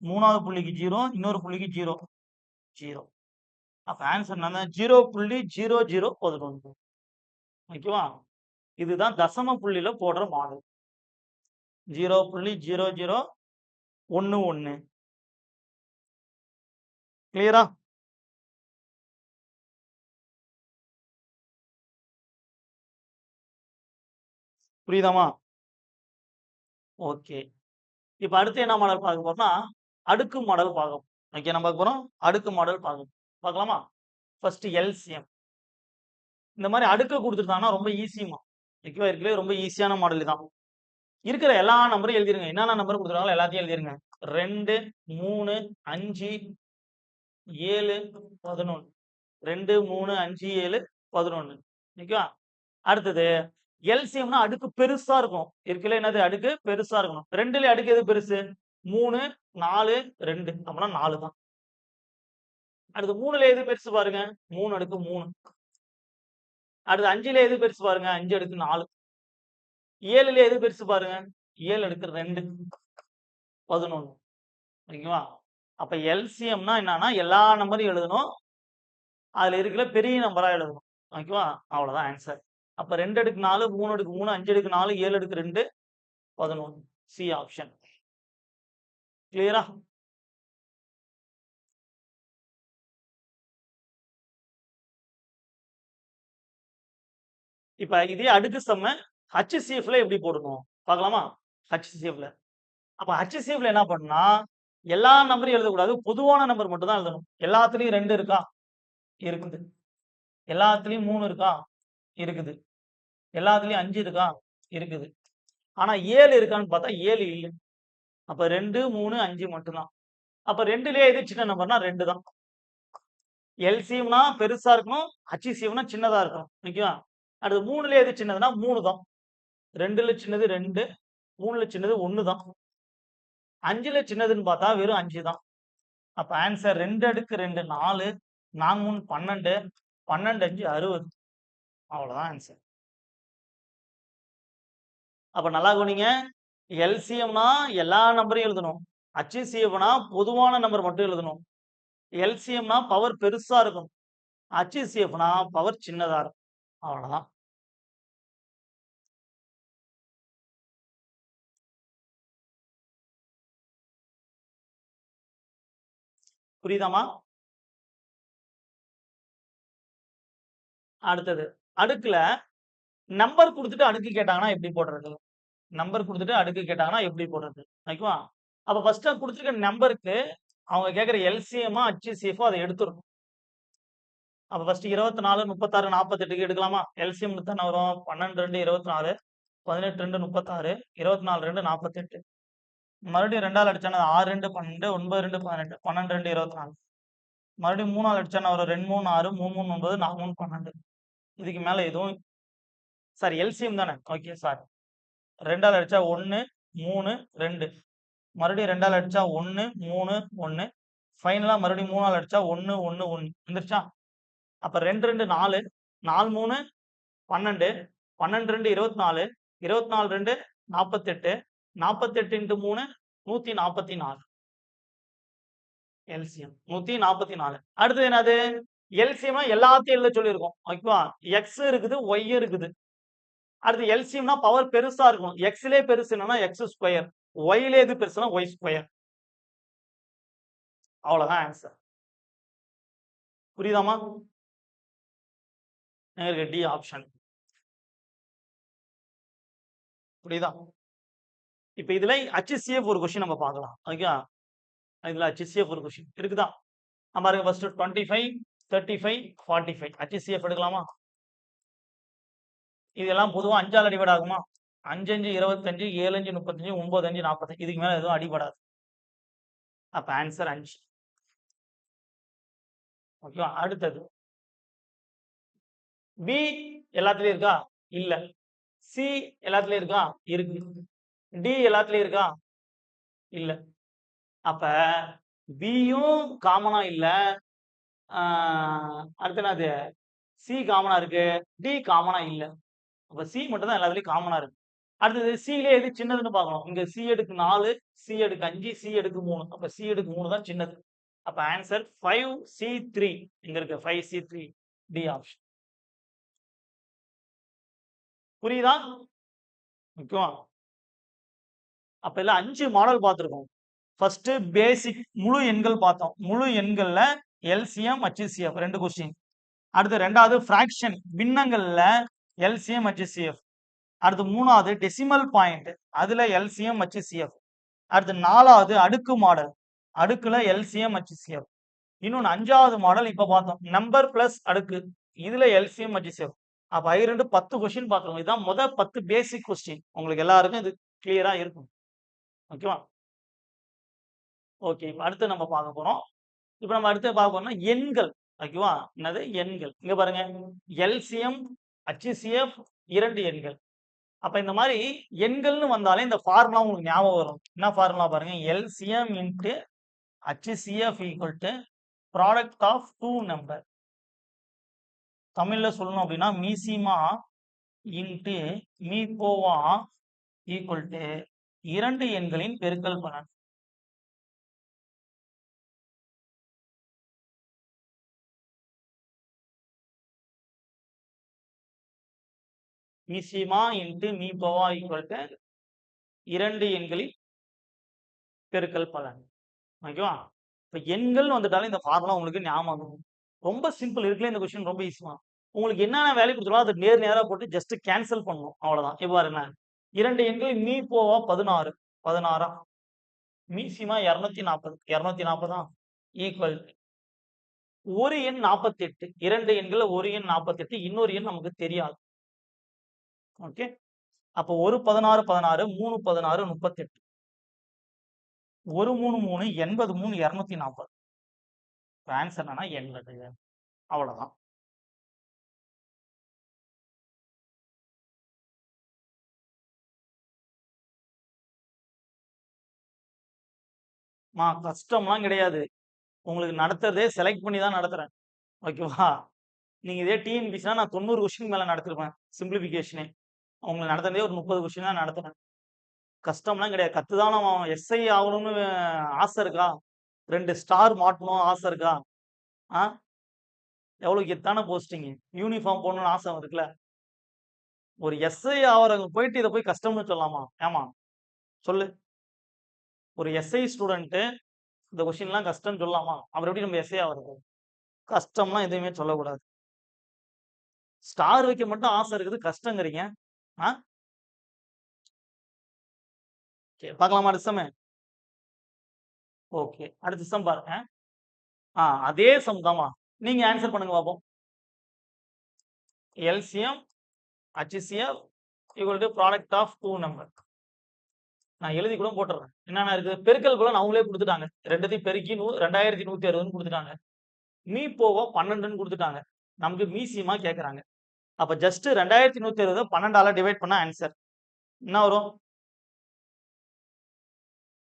3வது புள்ளிக்கு 0 இன்னொரு புள்ளிக்கு 0 0. அப்ப ஆன்சர் என்னன்னா 0.0011. ஓகேவா? இதுதான் தசம புள்ளியில போடுற மாடல். 0.0011. கிளியரா? புரியுதாமா? ஓகே. இப்ப அடுத்து என்ன மாடல் பார்க்க போறோம்னா, அடுக்கு மாடல் பார்க்க ஓகே என்ன பார்க்க போறோம்? அடுக்கு மாடல் பார்க்கலாமா? First LCM. இந்த மாதிரி அடுக்க குடுத்துட்டாங்கன்னா ரொம்ப ஈஸிமா. ஓகேவா? இருக்கறதுலே ரொம்ப ஈஸியான மாடல் இதான். இருக்கிற எல்லா நம்பரையும் எழுதிருங்க. என்னென்ன நம்பர் குடுத்துருக்காங்களோ எல்லாத்தையும் எழுதிருங்க. 2 3 5 7 11. 2 3 5 7 11. ஓகேவா? அடுத்தது எல்சிஎம்னா அடுக்கு பெருசா இருக்கும். இருக்கல என்னது அடுக்கு பெருசா இருக்கணும். 2ல அடுக்கு எது பெருசு? 3 4 2. அப்பனா 4 தான். அடுத்து 3ல எது பெருசு பாருங்க? 3 அடுக்கு 3. அடுத்து 5ல எது பெருசு பாருங்க? 5 அடுக்கு 4. 7ல எது பெருசு பாருங்க? 7 அடுக்கு 2. 11. ஓகேவா? அப்ப எல்சிஎம்னா என்னன்னா எல்லா நம்பரையும் எழுதணும். அதுல இருக்கிற பெரிய நம்பரா எழுதணும். ஓகேவா? அவ்வளவுதான் ஆன்சர். அப்ப 2 அடுக்கு 4 3 அடுக்கு 3 5 அடுக்கு 4 7 அடுக்கு 2 11. C option. கிளியரா? இப்ப இதே அடுக்கு சம்ம HCFல எப்படி போடணும்? பார்க்கலாமா? HCFல. அப்ப HCFல என்ன பண்ணா எல்லா நம்பரையும் எழுதக்கூடாது. பொதுவான நம்பர் மட்டும் தான் எழுதணும். எல்லாத்துலயும் 2 இருக்கா? இருக்குது. எல்லாத்துலயும் 3 இருக்கா? இருக்குது. எல்லாத்துலயும் 5 இருக்கா? இருக்குது. ஆனா 7 இருக்கான்னு பார்த்தா 7 இல்ல. அப்ப 2 3 5 மட்டும் தான். அப்ப 2லயே எது சின்ன நம்பர்னா 2 தான். எல்சிஎம்னா பெருசா இருக்கணும். HCFனா சின்னதா இருக்கணும். ஓகேவா? அடுத்து 3ல எது சின்னதுன்னா 3 தான். 2ல சின்னது 2, 3ல சின்னது 1 தான். 5ல சின்னதுன்னு பார்த்தா வெறும் 5 தான். அப்ப ஆன்சர் 2 அடுக்கு 2 4, 4 3 12, 12 5 60. அவ்வளவுதான் ஆன்சர். அப்ப நல்லா கவனிங்க. எல்சிஎம்னா எல்லா நம்பரையும் எழுதணும். HCFனா பொதுவான நம்பர் மட்டும் எழுதணும். எல்சிஎம்னா பவர் பெருசா இருக்கும். HCFனா பவர் சின்னதா இருக்கும். அவ்வளவுதான். புரியுதாமா? அடுத்தது அடுக்குல நம்பர் குடுத்துட்டு அடுக்கு கேட்டாங்கன்னா எப்படி போடுறது? நம்பர் குடுத்துட்டு அடுக்கு கேட்டாங்கன்னா எப்படி போடுறது? ஓகேவா? அப்ப ஃபர்ஸ்ட் குடுத்திருக்க நம்பருக்கு அவங்க கேட்கிற எல்சிஎம்மா, HCFோ அத எடுத்துறணும். அப்ப ஃபர்ஸ்ட் 24 36 48க்கு எடுக்கலாமா? எல்சிஎம் தான வரும். 12 2 24 18 2 36 24 2 48. மறுபடியும் 2ஆல அடிச்சானா 6 2 12 9 2 18 12 2 24. மறுபடியும் 3ஆல அடிச்சானா வரும் 2 3 6 3 3 9 4 3 12. இதுக்கு மேல எதுவும் சாரி எல்சிஎம் தானே. Okay sorry. 2ஆல அடிச்சா 1 3 2. மறுபடியும் 2ஆல அடிச்சா 1 3 1. ஃபைனலா மறுபடியும் 3ஆல அடிச்சா 1 1 1. வந்துருச்சா? அப்ப 2 2 4 4 3 12 12 2 24 24 2 48 48 இன்டு 3 144. எல்சிஎம் 144. அடுத்தது என்னது? எல்சிஎம்னா எல்லாத்தையும் எழுத சொல்லியிருக்கோம். ஓகேவா? எக்ஸ் இருக்குது, ஒய் இருக்குது. அடுத்து எல்சிஎம்னா பவர் பெருசா இருக்கும். எக்ஸ்லயே பெருசு என்னன்னா எக்ஸ் ஸ்கொயர். ஒய்ல எது பெருசுனா ஒய் ஸ்கொயர். அவ்வளவுதான் ஆன்சர். புரியுதாமா? நேருக்கு டி ஆப்ஷன். புரியுதா? இப்ப இதுல HCF ஒரு கொஸ்டின் நம்ம பார்க்கலாம். ஓகேவா? இதுல HCF ஒரு கொஸ்டின் இருக்குதா? பாருங்க ஃபர்ஸ்ட் 25, 35, 45 HCF எடுக்கலாமா? இதெல்லாம் பொதுவா 5ஆல டிவைட் ஆகுமா? 5 5 25, 7 5 35, 9 5 45 இதுக்கு மேல எதுவும் அடிபடாது. அப்ப ஆன்சர் 5. ஓகேவா? அடுத்தது பி எல்லாத்துலயும் இருக்கா? இல்ல. சி எல்லாத்துலயும் இருக்கா? இருக்கு. டி எல்லாத்துலயும் இருக்கா? இல்ல. அப்ப பியும் காமனா இல்ல. அடுத்து என்னது? சி காமனா இருக்கு. டி காமனா இல்ல. அப்ப சி மட்டும் தான் எல்லாத்துலயும் காமனா இருக்கு. அடுத்தது சிலே எது சின்னதுன்னு பார்க்கணும். இங்க சி அடுக்கு 4, சி அடுக்கு 5, சி அடுக்கு 3. அப்ப சி அடுக்கு 3 தான் சின்னது. அப்ப ஆன்சர் 5C3. இங்க இருக்கு 5C3 டி ஆப்ஷன். புரியுதா? ஓகேவா? அப்ப இல்ல 5 மாடல் பார்த்திருக்கோம். ஃபர்ஸ்ட் பேசிக் முழு எண்கள் பார்த்தோம். முழு எண்கள்ல எல்சிஎம், HCF 2 கொஸ்டின். அடுத்து 2வது பிராக்ஷன் பின்னங்கள்ல எல்சிஎம், HCF. அடுத்து 3வது டெசிமல் பாயிண்ட் அதுல எல்சிஎம், HCF. அடுத்து 4வது அடுக்கு மாடல் அடுக்குல எல்சிஎம், HCF. இன்னொன்னு 5வது மாடல் இப்ப பார்த்தோம். நம்பர் பிளஸ் அடுக்கு இதுல எல்சிஎம், HCF. அப்ப I2 10 கொஸ்டின் பார்க்கணும். இதுதான் முத 10 பேசிக் கொஸ்டின். உங்களுக்கு எல்லாருக்கும் இது கிளியரா இருக்கும். ஓகேவா? ஓகே. இப்ப அடுத்து நம்ம பார்க்க போறோம். இப்ப நம்ம அடுத்து பார்க்க போறோம்னா எண்கள். ஓகேவா? என்னது? எண்கள். இங்க பாருங்க. எல்சிஎம், HCF 2 எண்கள். அப்ப இந்த மாரி எண்கள்னு வந்தாலே இந்த ஃபார்முலா உங்களுக்கு ஞாபகம் வரும். என்ன ஃபார்முலா பாருங்க. LCM into HCF equal to product of 2 number. தமிழ்ல சொல்லணும் அப்படின்னா மீசிமா இன்டு மீபோவா ஈக்குவல் டு 2 எண்களின் பெருக்கல் பலன். மீசிமா இன்டு மீபோவா ஈக்குவல் டு 2 எண்களின் பெருக்கல் பலன். ஓகேவா? இப்ப எண்கள் வந்துட்டாலே இந்த ஃபார்முலா உங்களுக்கு ஞாபகம் இருக்கும். ரொம்ப சிம்பிள் இருக்குல்ல இந்த கொஸ்டின் ரொம்ப ஈஸிமா. உங்களுக்கு என்னென்ன வேல்யூ கொடுத்தாலும் அது நேரா போட்டு ஜஸ்ட் கேன்சல் பண்ணணும். அவ்வளவுதான். இப்ப பாருங்க. 2 எண்கள் மீ போவா 16. 16ஆ? மீசிமா 240. 240ஆ? ஈக்குவல் ஒரு எண் 48. 2 எண்கள்ல ஒரு எண் 48. இன்னொரு எண் நமக்கு தெரியாது. ஓகே. அப்ப ஒரு 16 16, 3 16 38. 1 3 3 83 240. ஆன்சர் என்னன்னா 80. அவ்வளவுதான். கஷ்டம்லாம் கிடையாது. உங்களுக்கு நடத்துறதே செலக்ட் பண்ணி தான் நடத்துறேன். ஓகேவா? நீங்க இதே டிஎன்பிசினா நான் 90 கொஸ்டின் மேல நடத்திருப்பேன். சிம்பிளிஃபிகேஷனே. உங்களுக்கு நடத்துறதே ஒரு 30 கொஸ்டின் தான் நடத்துறேன். கஷ்டம்லாம் கிடையாது. கத்துதான் நம்ம எஸ்ஐ ஆகணும்னு ஆசை இருக்கா? 2 ஸ்டார் மாட்டணும் ஆசை இருக்கா? ஆ? எவ்வளவு கெத்தான போஸ்டிங். யூனிஃபார்ம் போடணும்னு ஆசை இருக்குல்ல? ஒரு எஸ்ஐ ஆவறவங்க போயிட்டு இத போய் கஷ்டம்னு சொல்லலாமா? ஏமா? சொல்லு. ஒரு எஸ்ஐ ஸ்டூடண்ட் இந்த கொஸ்டின்லாம் கஷ்டம்னு சொல்லலாமா? அப்புறம் எப்படி நம்ம எஸ்ஐ ஆவறது? கஷ்டம்லாம் எதுவுமே சொல்லக்கூடாது. ஸ்டார் வைக்க மட்டும் ஆசை இருக்குது. கஷ்டங்கிறீங்க. ஆ? பார்க்கலாமா அடுத்த சம்? ஓகே. அடுத்த சம் பாருங்க. அதே சம் தான்மா. நீங்க ஆன்சர் பண்ணுங்க பாப்போம். LCM, HCF equal to product of 2 number. நான் எழுதி கூட போட்டுறேன். என்னென்ன இருக்கு? பெருக்கல் பலன் அவங்களே குடுத்துட்டாங்க. 2த்தையும் பெருக்கி 2160ன்னு குடுத்துட்டாங்க. மீ போவ 12ன்னு குடுத்துட்டாங்க. நமக்கு மீசியமா கேட்கறாங்க. அப்ப ஜஸ்ட் 2160 12ஆல டிவைட் பண்ணா ஆன்சர். என்ன வரும்?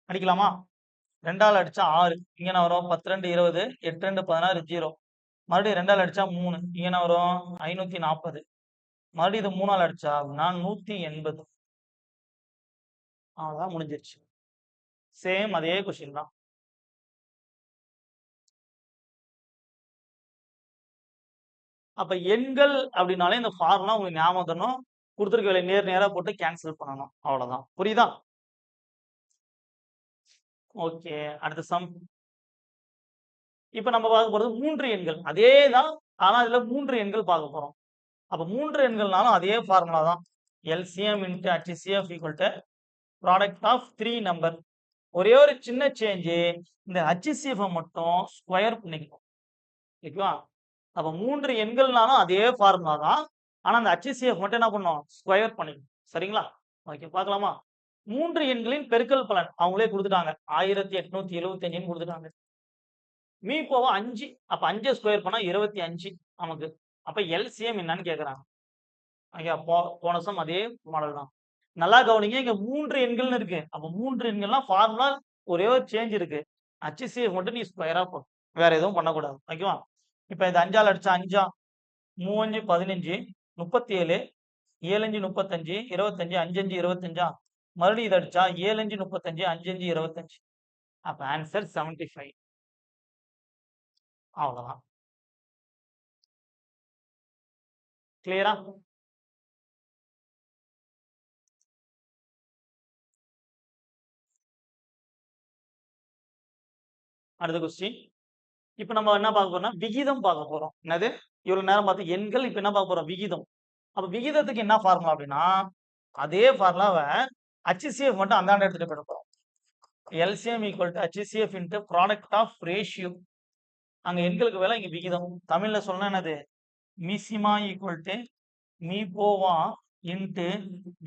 அடிக்கலாமா? 2ஆல அடிச்சா 6. இங்க என்ன வரும்? 10 2 20, 8 2 16 0. மறுபடியும் 2ஆல அடிச்சா 3. இங்க என்ன வரும்? 540. மறுபடியும் இத 3ஆல அடிச்சா அப்படின்னா 180. அவ்வளவுதான் முடிஞ்சிருச்சு. சேம் அதே கொஸ்டின் தான். அப்ப எண்கள் அப்படின்னாலே இந்த ஃபார்முலா உங்களுக்கு ஞாபகம் வந்துடணும். குடுத்திருக்க வேலைய நேரா போட்டு கேன்சல் பண்ணணும். அவ்வளவுதான். புரியுதா? ஓகே. அடுத்த சம். இப்ப நம்ம பார்க்க போறது 3 எண்கள். அதே தான். ஆனா இதுல 3 எண்கள் பார்க்க போறோம். அப்ப 3 எண்கள்னாலும் அதே ஃபார்முலா தான். LCM into HCF equal to product of 3 number. ஒரே ஒரு சின்ன சேஞ்ச் இந்த HCF மட்டும் ஸ்கொயர் பண்ணிக்கணும். ஓகேவா? அப்ப 3 எண்கள்னாலும் அதே ஃபார்முலா தான். ஆனா அந்த HCF மட்டும் என்ன பண்ணணும்? ஸ்கொயர் பண்ணிக்கணும். சரிங்களா? ஓகே பார்க்கலாமா? 3 எண்களின் பெருக்கல் பலன் அவங்களே குடுத்துட்டாங்க. 1875ன்னு குடுத்துட்டாங்க. மீ போவ 5. அப்ப 5 ஸ்கொயர் பண்ணா 25 நமக்கு. அப்ப எல்சிஎம் என்னன்னு கேட்கறாங்க. ஐயா போன சம் அதே மாடல் தான். நல்லா கவனிங்க. இங்க 3 எண்கள்னு இருக்கு. அப்ப 3 எண்கள்னா ஃபார்முலா ஒரே ஒரு சேஞ்ச் இருக்கு. HCF மட்டும் நீ ஸ்கொயரா போடு. வேற எதுவும் பண்ணக்கூடாது. ஓகேவா? இப்ப இது 5ஆல அடிச்சா 5 3 15 37 7 35 25 5 25 மறுபடியும் இத அடிச்சா 7 35 5 25 அப்ப ஆன்சர் 75 அவ்வளவுதான். கிளியரா? அடுத்த கொஸ்டின். இப்ப நம்ம என்ன பார்க்க போறோம்னா விகிதம் பார்க்க போறோம். என்னது? இவ்வளவு நேரம் பார்த்த எண்கள். இப்ப என்ன பார்க்க போறோம்? விகிதம். அப்ப விகிதத்துக்கு என்ன ஃபார்முலா அப்படின்னா அதே ஃபார்முலாவ HCF மட்டும் அந்தாண்ட எடுத்துட்டு போயிட போறோம். LCM equal to HCF into product of ratio. அங்க எண்களுக்கு வேலை, இங்க விகிதம். தமிழ்ல சொன்னா என்னது? மீசிமா ஈக்குவல் டு மீபோவா இன்டு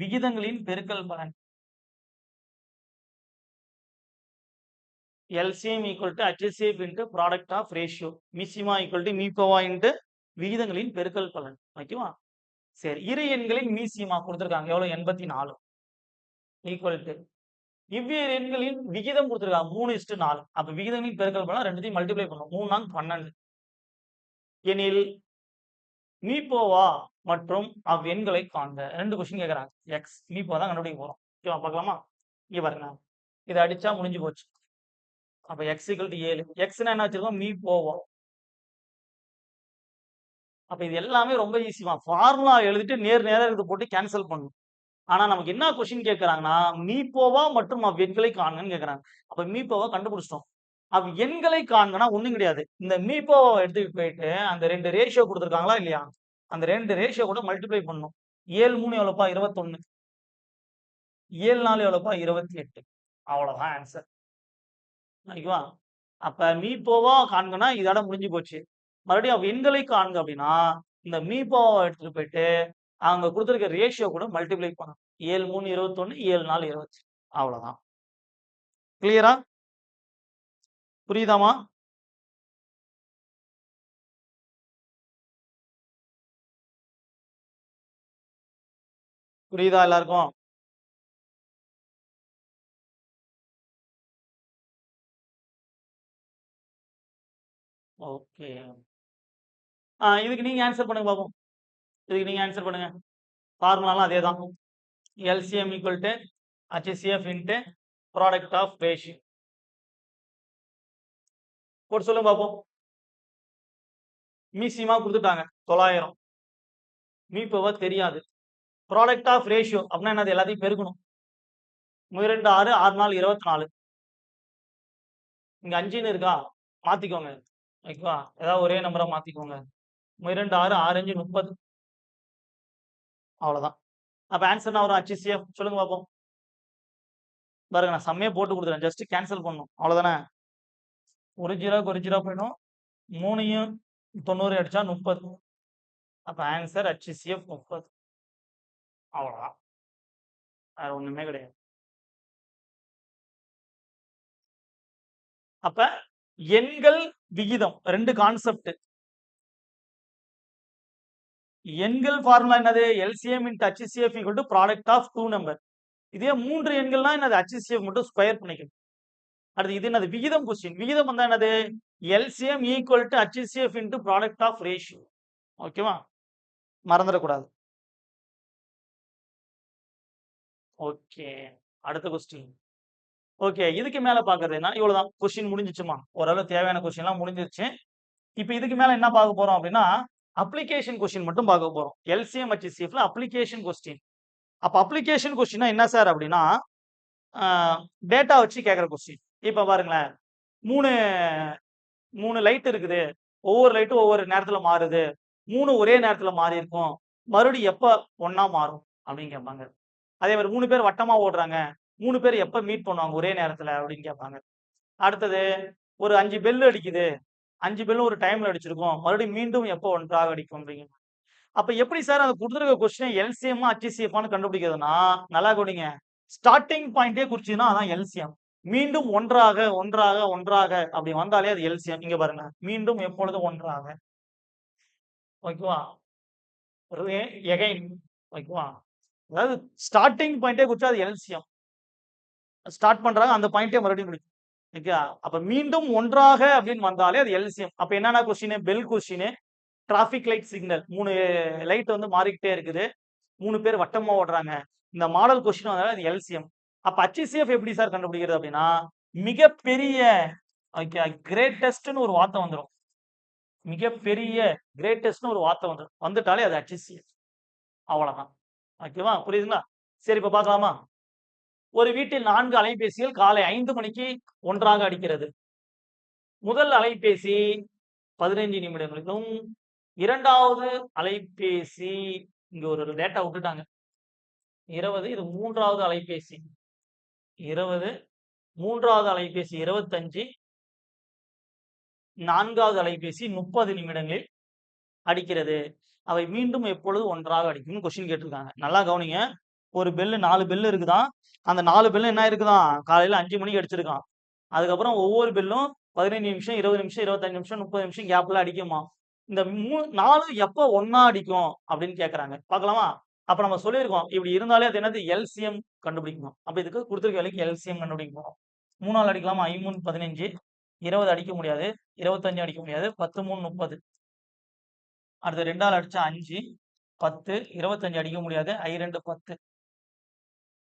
விகிதங்களின் பெருக்கல் பலன். LCM equal to HCF into product of ratio. மீசிமா equal to மீபோவா into விகிதங்களின் பெருக்கல் பலன். ஓகேவா? சரி. இரு எண்களின் மீசிமா கொடுத்திருக்காங்க. எவ்வளவு? 84 ஈக்குவல் டு இவ்விரு எண்களின் விகிதம் கொடுத்திருக்காங்க 3:4. அப்ப விகிதங்களின் பெருக்கல் பலன் ரெண்டுத்தையும் மல்டிப்ளை பண்ணும். 3 4 12 எனில் மீபோவா மற்றும் அவ்வெண்களை காண்க. 2 கொஸ்டின் கேக்குறாங்க. எக்ஸ் மீபோவா தான் கண்டுபிடிக்க போறோம். ஓகேவா? பார்க்கலாமா? இங்க பாருங்க. இதை அடிச்சா முடிஞ்சு போச்சு. அப்ப எக்ஸ் ஈக்குவல் டு 7. எக்ஸ்னா என்ன வச்சிருக்கோம்? மீபோவா. அப்ப இது எல்லாமே ரொம்ப ஈஸிமா. ஃபார்முலா எழுதிட்டு நேரா இது போட்டு கேன்சல் பண்ணணும். ஆனா நமக்கு என்ன கொஸ்டின் கேட்கறாங்கன்னா, மீபோவா மற்றும் அவ்வெண்களை காண்கன்னு கேட்கறாங்க. அப்ப மீபோவா கண்டுபிடிச்சிட்டோம். எண்களை காண்கனா ஒண்ணும் கிடையாது. இந்த மீபோவா எடுத்துட்டு போயிட்டு அந்த 2 ரேஷியோ குடுத்திருக்காங்களா இல்லையா? அந்த 2 ரேஷியோ கூட மல்டிப்ளை பண்ணணும். 7 3 எவ்வளவுப்பா? 21. 7 4 எவ்வளவுப்பா? 28. அவ்வளவுதான் ஆன்சர். ஓகேவா? அப்ப மீபோவா காண்கனா இதோட முடிஞ்சு போச்சு. மறுபடியும் எண்களை காண்க அப்படின்னா இந்த மீபோவா எடுத்துட்டு போயிட்டு அவங்க கொடுத்திருக்க ரேஷியோ கூட மல்டிப்ளை பண்ணணும். 7 3 21 7 4 20. அவ்வளவுதான். கிளியரா? புரியுதாமா? புரியுதா எல்லாருக்கும்? ஓகே. இதுக்கு நீங்க ஆன்சர் பண்ணுங்க பாப்போம். இதுக்கு நீங்க ஆன்சர் பண்ணுங்க. ஃபார்முலாலாம் அதே தான். LCM equal to HCF into product of ratio. போட்டு சொல்லுங்க பாப்போம். மீசிமா கொடுத்துட்டாங்க 900. மீபோவா தெரியாது. ப்ராடக்ட் ஆஃப் ரேஷியோ அப்படின்னா என்னது? எல்லாத்தையும் பெருக்கணும். 2 6 6 4 24. இங்க 5ன்னு இருக்கா? மாத்திக்கோங்க. ஓகேவா? ஏதாவது ஒரே நம்பரா மாத்திக்கோங்க. 2 6 6 5 30. அவ்வளவுதான். அப்ப ஆன்சர் என்ன வரும்? HCF சொல்லுங்க பாப்போம். பாருங்க நான் சம்மே போட்டு கொடுத்துறேன். ஜஸ்ட் கேன்சல் பண்ணணும். அவ்வளவுதானே? ஒரு ஜீரோக்கு ஒரு ஜீரோ போயிடும். 3யும் 90 அடிச்சா 30. அப்ப ஆன்சர் HCF 30. அவ்வளவுதான். வேற ஒண்ணுமே கிடையாது. அப்ப எண்கள் விகிதம் 2 கான்செப்ட். எண்கள் ஃபார்முலா என்னது? LCM into HCF equal to product of 2 number. இதே 3 எண்கள்னா என்னது? HCF மட்டும் ஸ்கொயர் பண்ணிக்கணும். அடுத்து இது என்னது? விகிதம் கொஸ்டின். விகிதம் வந்தா என்னது? LCM equal to HCF into product of ratio. ஓகேவா? மறந்துடக்கூடாது. ஓகே. அடுத்த கொஸ்டின். ஓகே. இதுக்கு மேல பாக்குறது என்ன? இவ்வளவுதான். கொஸ்டின் முடிஞ்சிச்சுமா. ஓரளவு தேவையான கொஸ்டின் எல்லாம் முடிஞ்சிருச்சு. இப்ப இதுக்கு மேல என்ன பார்க்க போறோம் அப்படின்னா அப்ளிகேஷன் கொஸ்டின் மட்டும் பார்க்க போறோம். எல்சிஎம் ஹெச்சிஎஃப்ல அப்ளிகேஷன் கொஸ்டின். அப்ப அப்ளிகேஷன் கொஸ்டின்னா என்ன சார் அப்படின்னா, டேட்டா வச்சு கேட்கிற கொஸ்டின். இப்ப பாருங்களேன், 3 3 லைட் இருக்குது. ஒவ்வொரு லைட்டும் ஒவ்வொரு நேரத்துல மாறுது. 3 ஒரே நேரத்துல மாறி இருக்கும். மறுபடியும் எப்ப ஒண்ணா மாறும் அப்படின்னு கேட்பாங்க. அதே மாதிரி 3 பேர் வட்டமா ஓடுறாங்க. 3 பேர் எப்ப மீட் பண்ணுவாங்க ஒரே நேரத்துல அப்படின்னு கேட்பாங்க. அடுத்தது ஒரு 5 பெல் அடிக்குது. 5 பெல்லும் ஒரு டைம்ல அடிச்சிருக்கும். மறுபடியும் மீண்டும் எப்போ ஒன்றாக அடிக்கும் அப்படிங்க. அப்ப எப்படி சார் அந்த குடுத்திருக்க கொஸ்டின் எல்சிஎம்மா ஹெச்சிஎஃப்னு கண்டுபிடிக்கிறதுனா, நல்லா கவனிங்க. ஸ்டார்ட்டிங் பாயிண்டே குறிச்சீங்கன்னா அதான் எல்சிஎம். மீண்டும் ஒன்றாக ஒன்றாக ஒன்றாக அப்படி வந்தாலே அது எல்சிஎம். இங்க பாருங்க. மீண்டும் எப்பொழுது ஒன்றாக. ஓகேவா? எகைன். ஓகேவா? அதாவது ஸ்டார்ட்டிங் பாயிண்டே குறிச்சா அது எல்சிஎம். ஸ்டார்ட் பண்றாங்க அந்த பாயிண்டே மறுபடியும் முடிக்கும். ஓகே. அப்ப மீண்டும் ஒன்றாக அப்படின்னு வந்தாலே அது எல்சிஎம். அப்ப என்னென்ன question? Bell question, traffic light signal. 3 light வந்து மாறிக்கிட்டே இருக்குது. 3 பேர் வட்டமா ஓடுறாங்க. இந்த மாடல் கொஸ்டின் வந்தாலே அது எல்சிஎம். அப்ப ஹெச்சிஎஃப் எப்படி சார் கண்டுபிடிக்கிறது அப்படின்னா, மிகப்பெரிய ஓகே கிரேட்டஸ்ட்னு ஒரு வார்த்தை வந்துரும். மிகப்பெரிய கிரேட்டஸ்ட்னு ஒரு வார்த்தை வந்துரும். வந்துட்டாலே அது ஹெச்சிஎஃப். அவ்வளவுதான். ஓகேவா? புரியுதுங்களா? சரி இப்ப பார்க்கலாமா? ஒரு வீட்டில் 4 அலைபேசிகள் காலை 5 மணிக்கு ஒன்றாக அடிக்கிறது. முதல் அலைபேசி 15 நிமிடங்களுக்கும், 2வது அலைபேசி இங்க ஒரு டேட்டா விட்டுட்டாங்க. 20 இது 3வது அலைபேசி 20, 3வது அலைபேசி 25, 4வது அலைபேசி 30 நிமிடங்களில் அடிக்கிறது. அவை மீண்டும் எப்பொழுது ஒன்றாக அடிக்கும்னு கொஸ்டின் கேட்டிருக்காங்க. நல்லா கவனிங்க. ஒரு பெல்லு 4 பெல்லு இருக்குதாம். அந்த 4 பெல்லும் என்ன இருக்குதாம்? காலையில 5 மணிக்கு அடிச்சிருக்கான். அதுக்கப்புறம் ஒவ்வொரு பெல்லும் 15 நிமிஷம், 20 நிமிஷம், 25 நிமிஷம், 30 நிமிஷம் கேப்ல அடிக்குமா. இந்த 4 எப்போ ஒண்ணா அடிக்கும் அப்படின்னு கேட்கறாங்க. பார்க்கலாமா? அப்ப நம்ம சொல்லியிருக்கோம். இப்படி இருந்தாலே அது என்னது? எல்சிஎம் கண்டுபிடிக்கணும். அப்ப இதுக்கு குடுத்திருக்க வேலைக்கு எல்சிஎம் கண்டுபிடிக்கணும். 3ஆல் அடிக்கலாமா? 5 15, 20 அடிக்க முடியாது. 25 அடிக்க முடியாது. 10 30. அடுத்து 2ஆல் அடிச்சா 5, 10, 25 அடிக்க முடியாது. 10.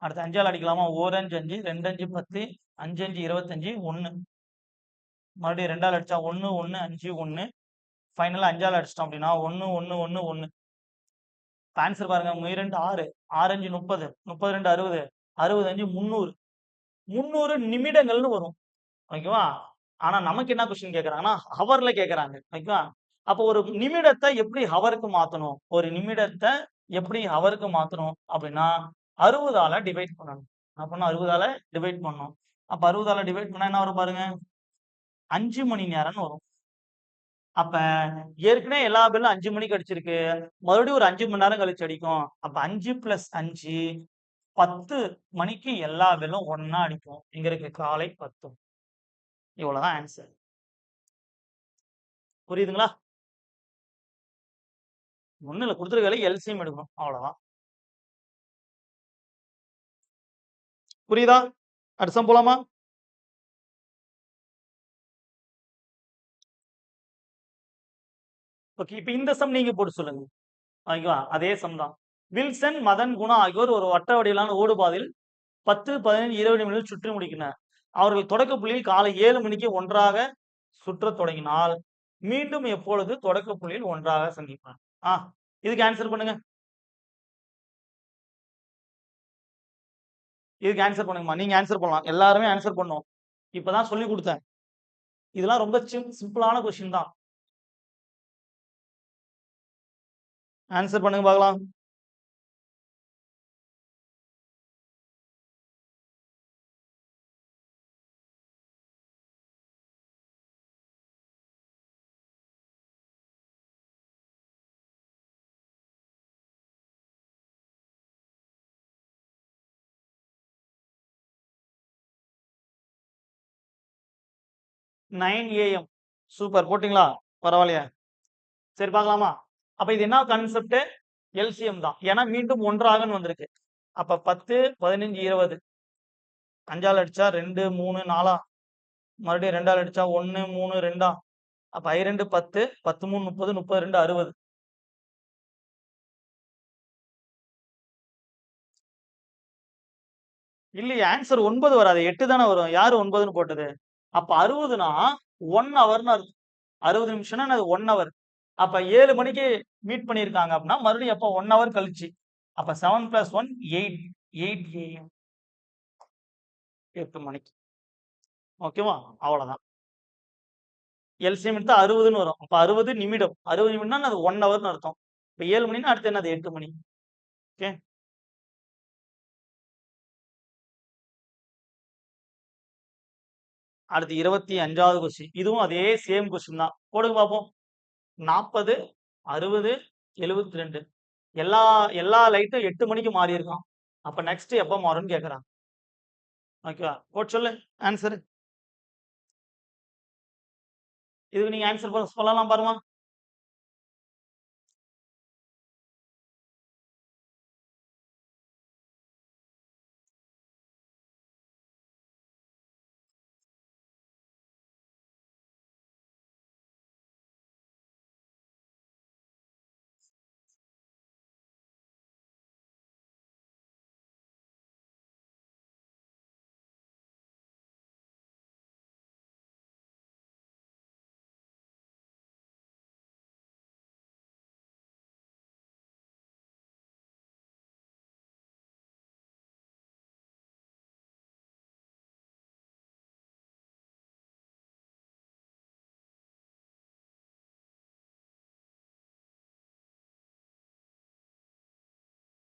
அடுத்து 5ஆல் அடிக்கலாமா? 1 5 5, 2 5 10, 5 5 25, 1. மறுபடியும் 2ஆல் அடிச்சா 1 1 5 1. ஃபைனலா 5ஆல் அடிச்சிட்டோம் அப்படின்னா 1 1 1 1. ஆன்சர் பாருங்க. 2 6, 6 5 30, 32 60, 65 300. 300 நிமிடங்கள்னு வரும். ஓகேவா? ஆனா நமக்கு என்ன கொஸ்டின் கேட்கறாங்கன்னா, ஹவர்ல கேட்கறாங்க. ஓகேவா? அப்போ ஒரு நிமிடத்தை எப்படி ஹவருக்கு மாத்தணும்? ஒரு நிமிடத்தை எப்படி ஹவருக்கு மாத்தணும் அப்படின்னா, 60ஆல டிவைட் பண்ணணும். என்ன பண்ணணும்? 60ஆல டிவைட் பண்ணணும். அப்ப 60ஆல டிவைட் பண்ணா என்ன வரும் பாருங்க. 5 மணி நேரம்னு வரும். அப்ப ஏற்கனவே எல்லா பெல்லும் 5 மணிக்கு அடிச்சிருக்கு. மறுபடியும் ஒரு 5 மணி நேரம் கழிச்சு அடிக்கும். அப்ப 5 + 5 10 மணிக்கு எல்லா பெல்லும் ஒண்ணா அடிக்கும். எங்க இருக்கு? காலை 10. இவ்வளவுதான் ஆன்சர். புரியுதுங்களா? ஒண்ணும் இல்ல. குடுத்திருக்க வேலைக்கு எல்சிஎம் எடுக்கணும். அவ்வளவுதான். புரியுதா? அடுத்த சம் போலாமா? ஓகே. இப்ப இந்த சம் நீங்க போட்டு சொல்லுங்க. ஓகேவா? அதே சம் தான். வில்சன், மதன், குணா ஆகியோர் ஒரு வட்ட வடிவிலான ஓடுபாதையில் 10, 15, 20 நிமிடங்கள் சுற்றி முடிக்கின்றனர். அவர்கள் தொடக்க புள்ளியில் காலை 7 மணிக்கு ஒன்றாக சுற்றத் தொடங்கினால், மீண்டும் எப்பொழுது தொடக்க புள்ளியில் ஒன்றாக சந்திப்பார்? இதுக்கு ஆன்சர் பண்ணுங்க. இதுக்கு ஆன்சர் பண்ணுங்கம்மா. நீங்க ஆன்சர் பண்ணலாம். எல்லாருமே ஆன்சர் பண்ணணும். இப்பதான் சொல்லிக் குடுத்தேன். இதெல்லாம் ரொம்ப சிம்பிளான கொஸ்டின் தான். ஆன்சர் பண்ணுங்க பார்க்கலாம். AM சூப்பர் போட்டீங்களா? பரவாயில்லையே. சரி பார்க்கலாமா? அப்ப இது என்ன கான்செப்ட்? எல்சிஎம் தான். ஏன்னா மீண்டும் ஒன்றாகன்னு வந்திருக்கு. அப்ப 10, 15, 20. 5ஆல் அடிச்சா 2, 3, 4. மறுபடியும் 2ஆல் அடிச்சா 1, 3, 2. அப்ப 2 10, 10 3 30, 32 60. இல்லையே ஆன்சர் 9 வராது. 8 தானே வரும். யாரு 9ன்னு போட்டது? அப்ப 60னா 1 ஹவர்னு அர்த்தம். 60 நிமிஷம்னா அது 1 ஹவர். அப்ப 7 மணிக்கு மீட் பண்ணியிருக்காங்க அப்படின்னா, மறுபடியும் எப்போ 1 ஹவர் கழிச்சு. அப்ப 7 + 1 8 8 AM 8 மணிக்கு. ஓகேவா? அவ்வளோதான். எல்சிஎம் எடுத்தா 60ன்னு வரும். அப்ப 60 நிமிடம். 60 நிமிடம்னா அது 1 ஹவர்ன்னு அர்த்தம். இப்ப 7 மணின்னா அடுத்து என்னது 8 மணி. ஓகே. அடுத்து 25வது கொஸ்டின். இதுவும் அதே சேம் கொஸ்டின் தான். போடுங்க பார்ப்போம். 40, 60, 72. எல்லா எல்லா லைட்டும் 8 மணிக்கு மாறியிருக்காம். அப்ப நெக்ஸ்ட் எப்ப மாறும்னு கேட்கறாங்க. ஓகேவா? போட்டு சொல்லு ஆன்சரு. இதுக்கு நீங்க ஆன்சர் சொல்லலாம் பாருமா.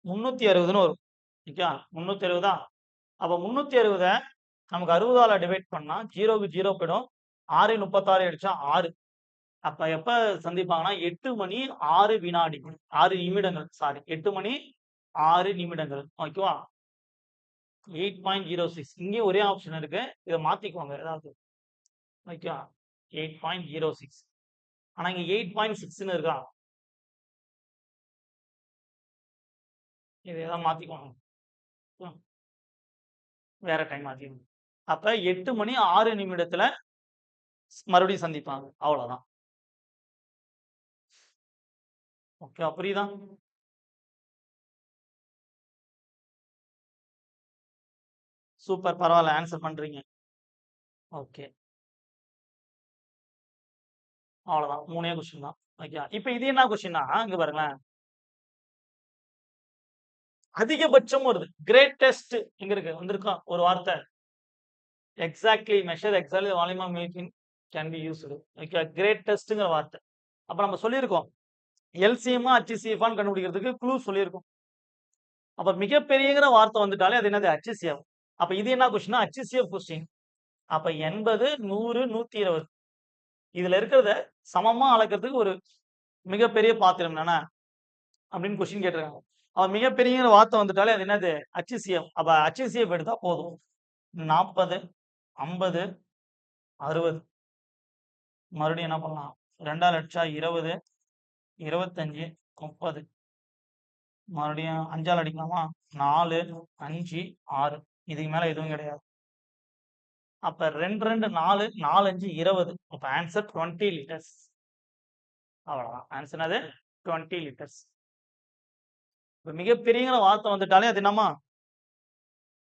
360ன்னு வரும். ஓகேவா? 360 அப்ப 360 நமக்கு 60ஆல டிவைட் பண்ணா 0க்கு 0 போயிடும். 6 36 அடிச்சா 6. அப்ப எப்ப சந்திப்பாங்கன்னா 8 மணி 6 வினாடிகள். 6 நிமிடங்கள். சாரி. 8 மணி 6 நிமிடங்கள். ஓகேவா? 8.06 இங்கேயும் ஒரே ஆப்ஷன் இருக்கு. இத மாத்திக்கோங்க ஏதாவது. ஓகேவா? 8.06 ஆனா இங்க 8.6ன்னு இருக்கா? இத ஏதாவது மாத்திக்கோங்க. ம். வேற டைம் மாத்திக்கோங்க. அப்ப 8 மணி 6 நிமிடத்துல மறுபடியும் சந்திப்பாங்க. அவ்வளவுதான். ஓகேவா? புரியுதா? சூப்பர். பரவால்ல. ஆன்சர் பண்றீங்க. ஓகே. அவ்வளவுதான். 3 கொஸ்டின் தான். ஓகே. இப்ப இது என்ன கொஸ்டின்னா, இங்க பாருங்களேன். அதிகபட்சம் வருது. கிரேட்டஸ்ட் எங்க இருக்கு? வந்திருக்கா ஒரு வார்த்தை. Exactly measure exactly volume of milk can be used. Okay. கிரேட்டஸ்ட்ங்கிற வார்த்தை. அப்ப நம்ம சொல்லியிருக்கோம். எல்சிஎம்மா, ஹச்சிசிஎஃப்பான்னு கண்டுபிடிக்கிறதுக்கு க்ளூ சொல்லியிருக்கோம். அப்ப மிகப்பெரியங்கிற வார்த்தை வந்துட்டாலே அது என்னது? ஹச்சிசிஎஃப். அப்ப இது என்ன கொஸ்டின்னா, ஹச்சிசிஎஃப் கொஸ்டின். அப்ப 80, 100, 120 இதுல இருக்கிறத சமமா அளக்கிறதுக்கு ஒரு மிகப்பெரிய பாத்திரம் என்னன்னா அப்படின்னு கொஸ்டின் கேட்டிருக்காங்க. அவன் மிகப்பெரியங்கிற வார்த்தை வந்துட்டாலே அது என்னது? ஹச்சிசிஎஃப். அப்ப ஹச்சிசிஎஃப் எடுத்தா போதும். 40, 50, 60 மறுபடியும் என்ன பண்ணலாம்? 2ஆல் அடிச்சா 20, 25, 30 மறுபடியும் 5ஆல் அடிக்கலாமா? 4, 5, 6 இதுக்கு மேல எதுவும் கிடையாது. அப்ப 2, 2, 4, 4, 5, 20 அப்ப ஆன்சர் 20 லிட்டர்ஸ். அவ்வளவுதான். ஆன்சர் என்னது? 20 லிட்டர்ஸ். இப்ப மிகப்பெரியங்கிற வார்த்தை வந்துட்டாலே அது என்னமா?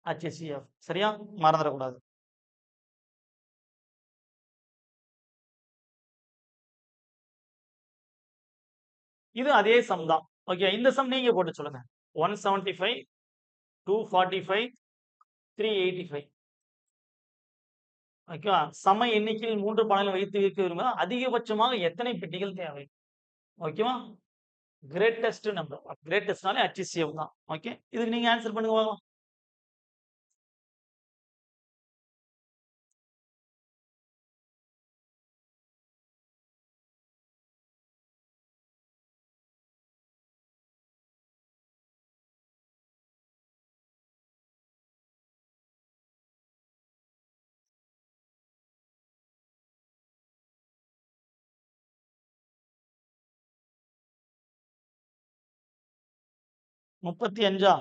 ஹச்சிசிஎஃப். சரியா? மறந்துடக்கூடாது. இது அதே சம் தான். ஓகே. இந்த சம் நீங்க போட்டு சொல்லுங்க. 175, 245, 385. ஓகேவா? சம எண்ணிக்கையில் 3 பானைகள் வைத்து விற்க விரும்பினால் அதிகபட்சமாக எத்தனை பெட்டிகள் தேவை? ஓகேவா? Greatest number. கிரேட்டஸ்ட்னாலே ஹச்சிசிஎஃப் தான். ஓகே. இதுக்கு நீங்க ஆன்சர் பண்ணுங்க பார்க்கலாம். முப்பத்தி 5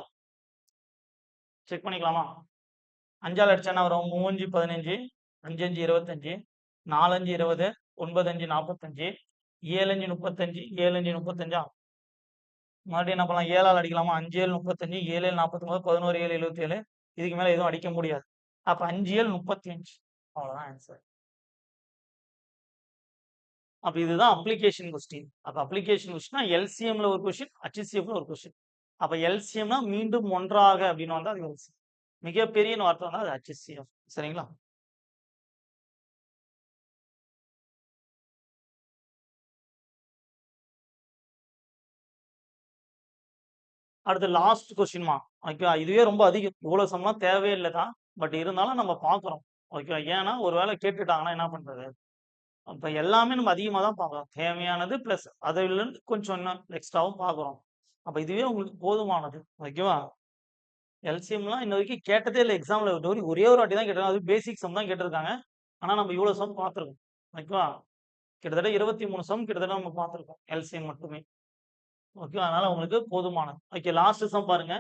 செக் பண்ணிக்கலாமா? 5ஆல் அடிச்சா என்ன வரும்? 3 5 15, 5 5 25, 4 5 20, 9 5 45, 7 5 35, 7 5 35 மறுபடியும் என்ன பண்ணலாம்? 7ஆல் அடிக்கலாமா? 5 7 35, 7 7 49, 11 7 77 இதுக்கு மேல எதுவும் அடிக்க முடியாது. அப்ப 5 7 35 அவ்வளவுதான் ஆன்சர். அப்ப இதுதான் அப்ளிகேஷன் கொஸ்டின். அப்ப அப்ளிகேஷன் கொஸ்டின்னா எல்சிஎம்ல ஒரு கொஸ்டின், HCFல ஒரு கொஸ்டின். அப்ப எல்சிஎம்னா மீண்டும் ஒன்றாக அப்படின்னு வந்தா அது எல்சிஎம். மிகப்பெரியன்னு வார்த்தை வந்தா அது HCF. சரிங்களா? அடுத்து லாஸ்ட் கொஸ்டின்மா. ஓகேவா? இதுவே ரொம்ப அதிகம். இவ்வளவு சம்லாம் தேவையே இல்ல தான். பட் இருந்தாலும் நம்ம பார்க்குறோம். ஓகேவா? ஏன்னா ஒரு வேளை கேட்டுட்டாங்கன்னா என்ன பண்றது? அப்ப எல்லாமே நம்ம அதிகமா தான் பார்க்குறோம். தேவையானது பிளஸ் அதிலிருந்து கொஞ்சம் இன்னும் எக்ஸ்ட்ராவும் பார்க்குறோம். அப்ப இதுவே உங்களுக்கு போதுமானது. ஓகேவா? எல்சிஎம்லாம் இன்ன வரைக்கும் கேட்டதே இல்ல எக்ஸாம்ல. ஒரே ஒரு வாட்டி தான் கேட்டாங்க. அதுவும் பேசிக் சம் தான் கேட்டிருக்காங்க. ஆனா நம்ம இவ்வளோ சம் பார்த்துருக்கோம். ஓகேவா? கிட்டத்தட்ட 23 சம் கிட்டத்தட்ட நம்ம பார்த்துருக்கோம். எல்சிஎம் மட்டுமே. ஓகேவா? அதனால உங்களுக்கு போதுமானது. ஓகே லாஸ்ட் சம் பாருங்க.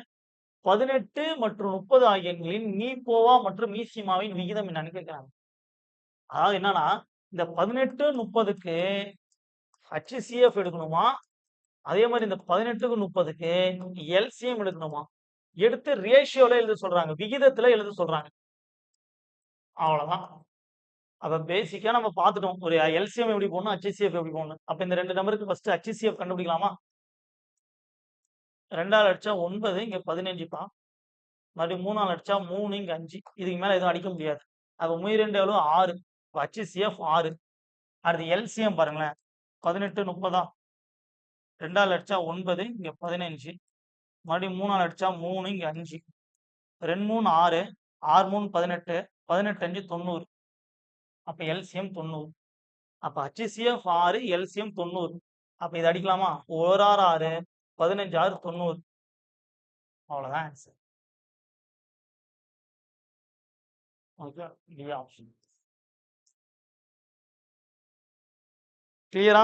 18 மற்றும் 30 ஆகிய எண்களின் மீபோவா மற்றும் மீசிமாவின் விகிதம் என்னன்னு கேட்கிறாங்க. அதாவது என்னன்னா, இந்த 18, 30க்கு HCF எடுக்கணுமா? அதே மாரி இந்த 18க்கு 30க்கு எல்சிஎம் எடுக்கணுமா? எடுத்து ரேஷியோல எழுத சொல்றாங்க. விகிதத்துல எழுத சொல்றாங்க. அவ்வளதான். அப்ப பேசிக்கா நம்ம பார்த்துட்டோம். ஒரு எல்சிஎம் எப்படி போடணும், HCF எப்படி போடணும். அப்ப இந்த 2 நம்பருக்கு ஃபர்ஸ்ட் HCF கண்டுபிடிக்கலாமா? 2ஆல அடிச்சா 9 இங்க 15பா. மறுபடியும் 3ஆல அடிச்சா 3 இங்க 5. இதுக்கு மேல எதுவும் அடிக்க முடியாது. அப்ப 2 எவ்வளோ 6. அப்ப HCF 6. அடுத்து எல்சிஎம் பாருங்களேன். 18, 30 2ஆல அடிச்சா 9 இங்க 15. மறுபடியும் 3ஆல அடிச்சா 3 இங்க 5. 2 3 6. 6 3 18. 18 5 90. அப்ப எல்சிஎம் 90. அப்ப HCF 6, எல்சிஎம் 90. அப்ப இத அடிக்கலாமா? 1 6 6, 15 6 90. அவ்வளோதான் ஆன்சர். ஓகே. D option. கிளியரா?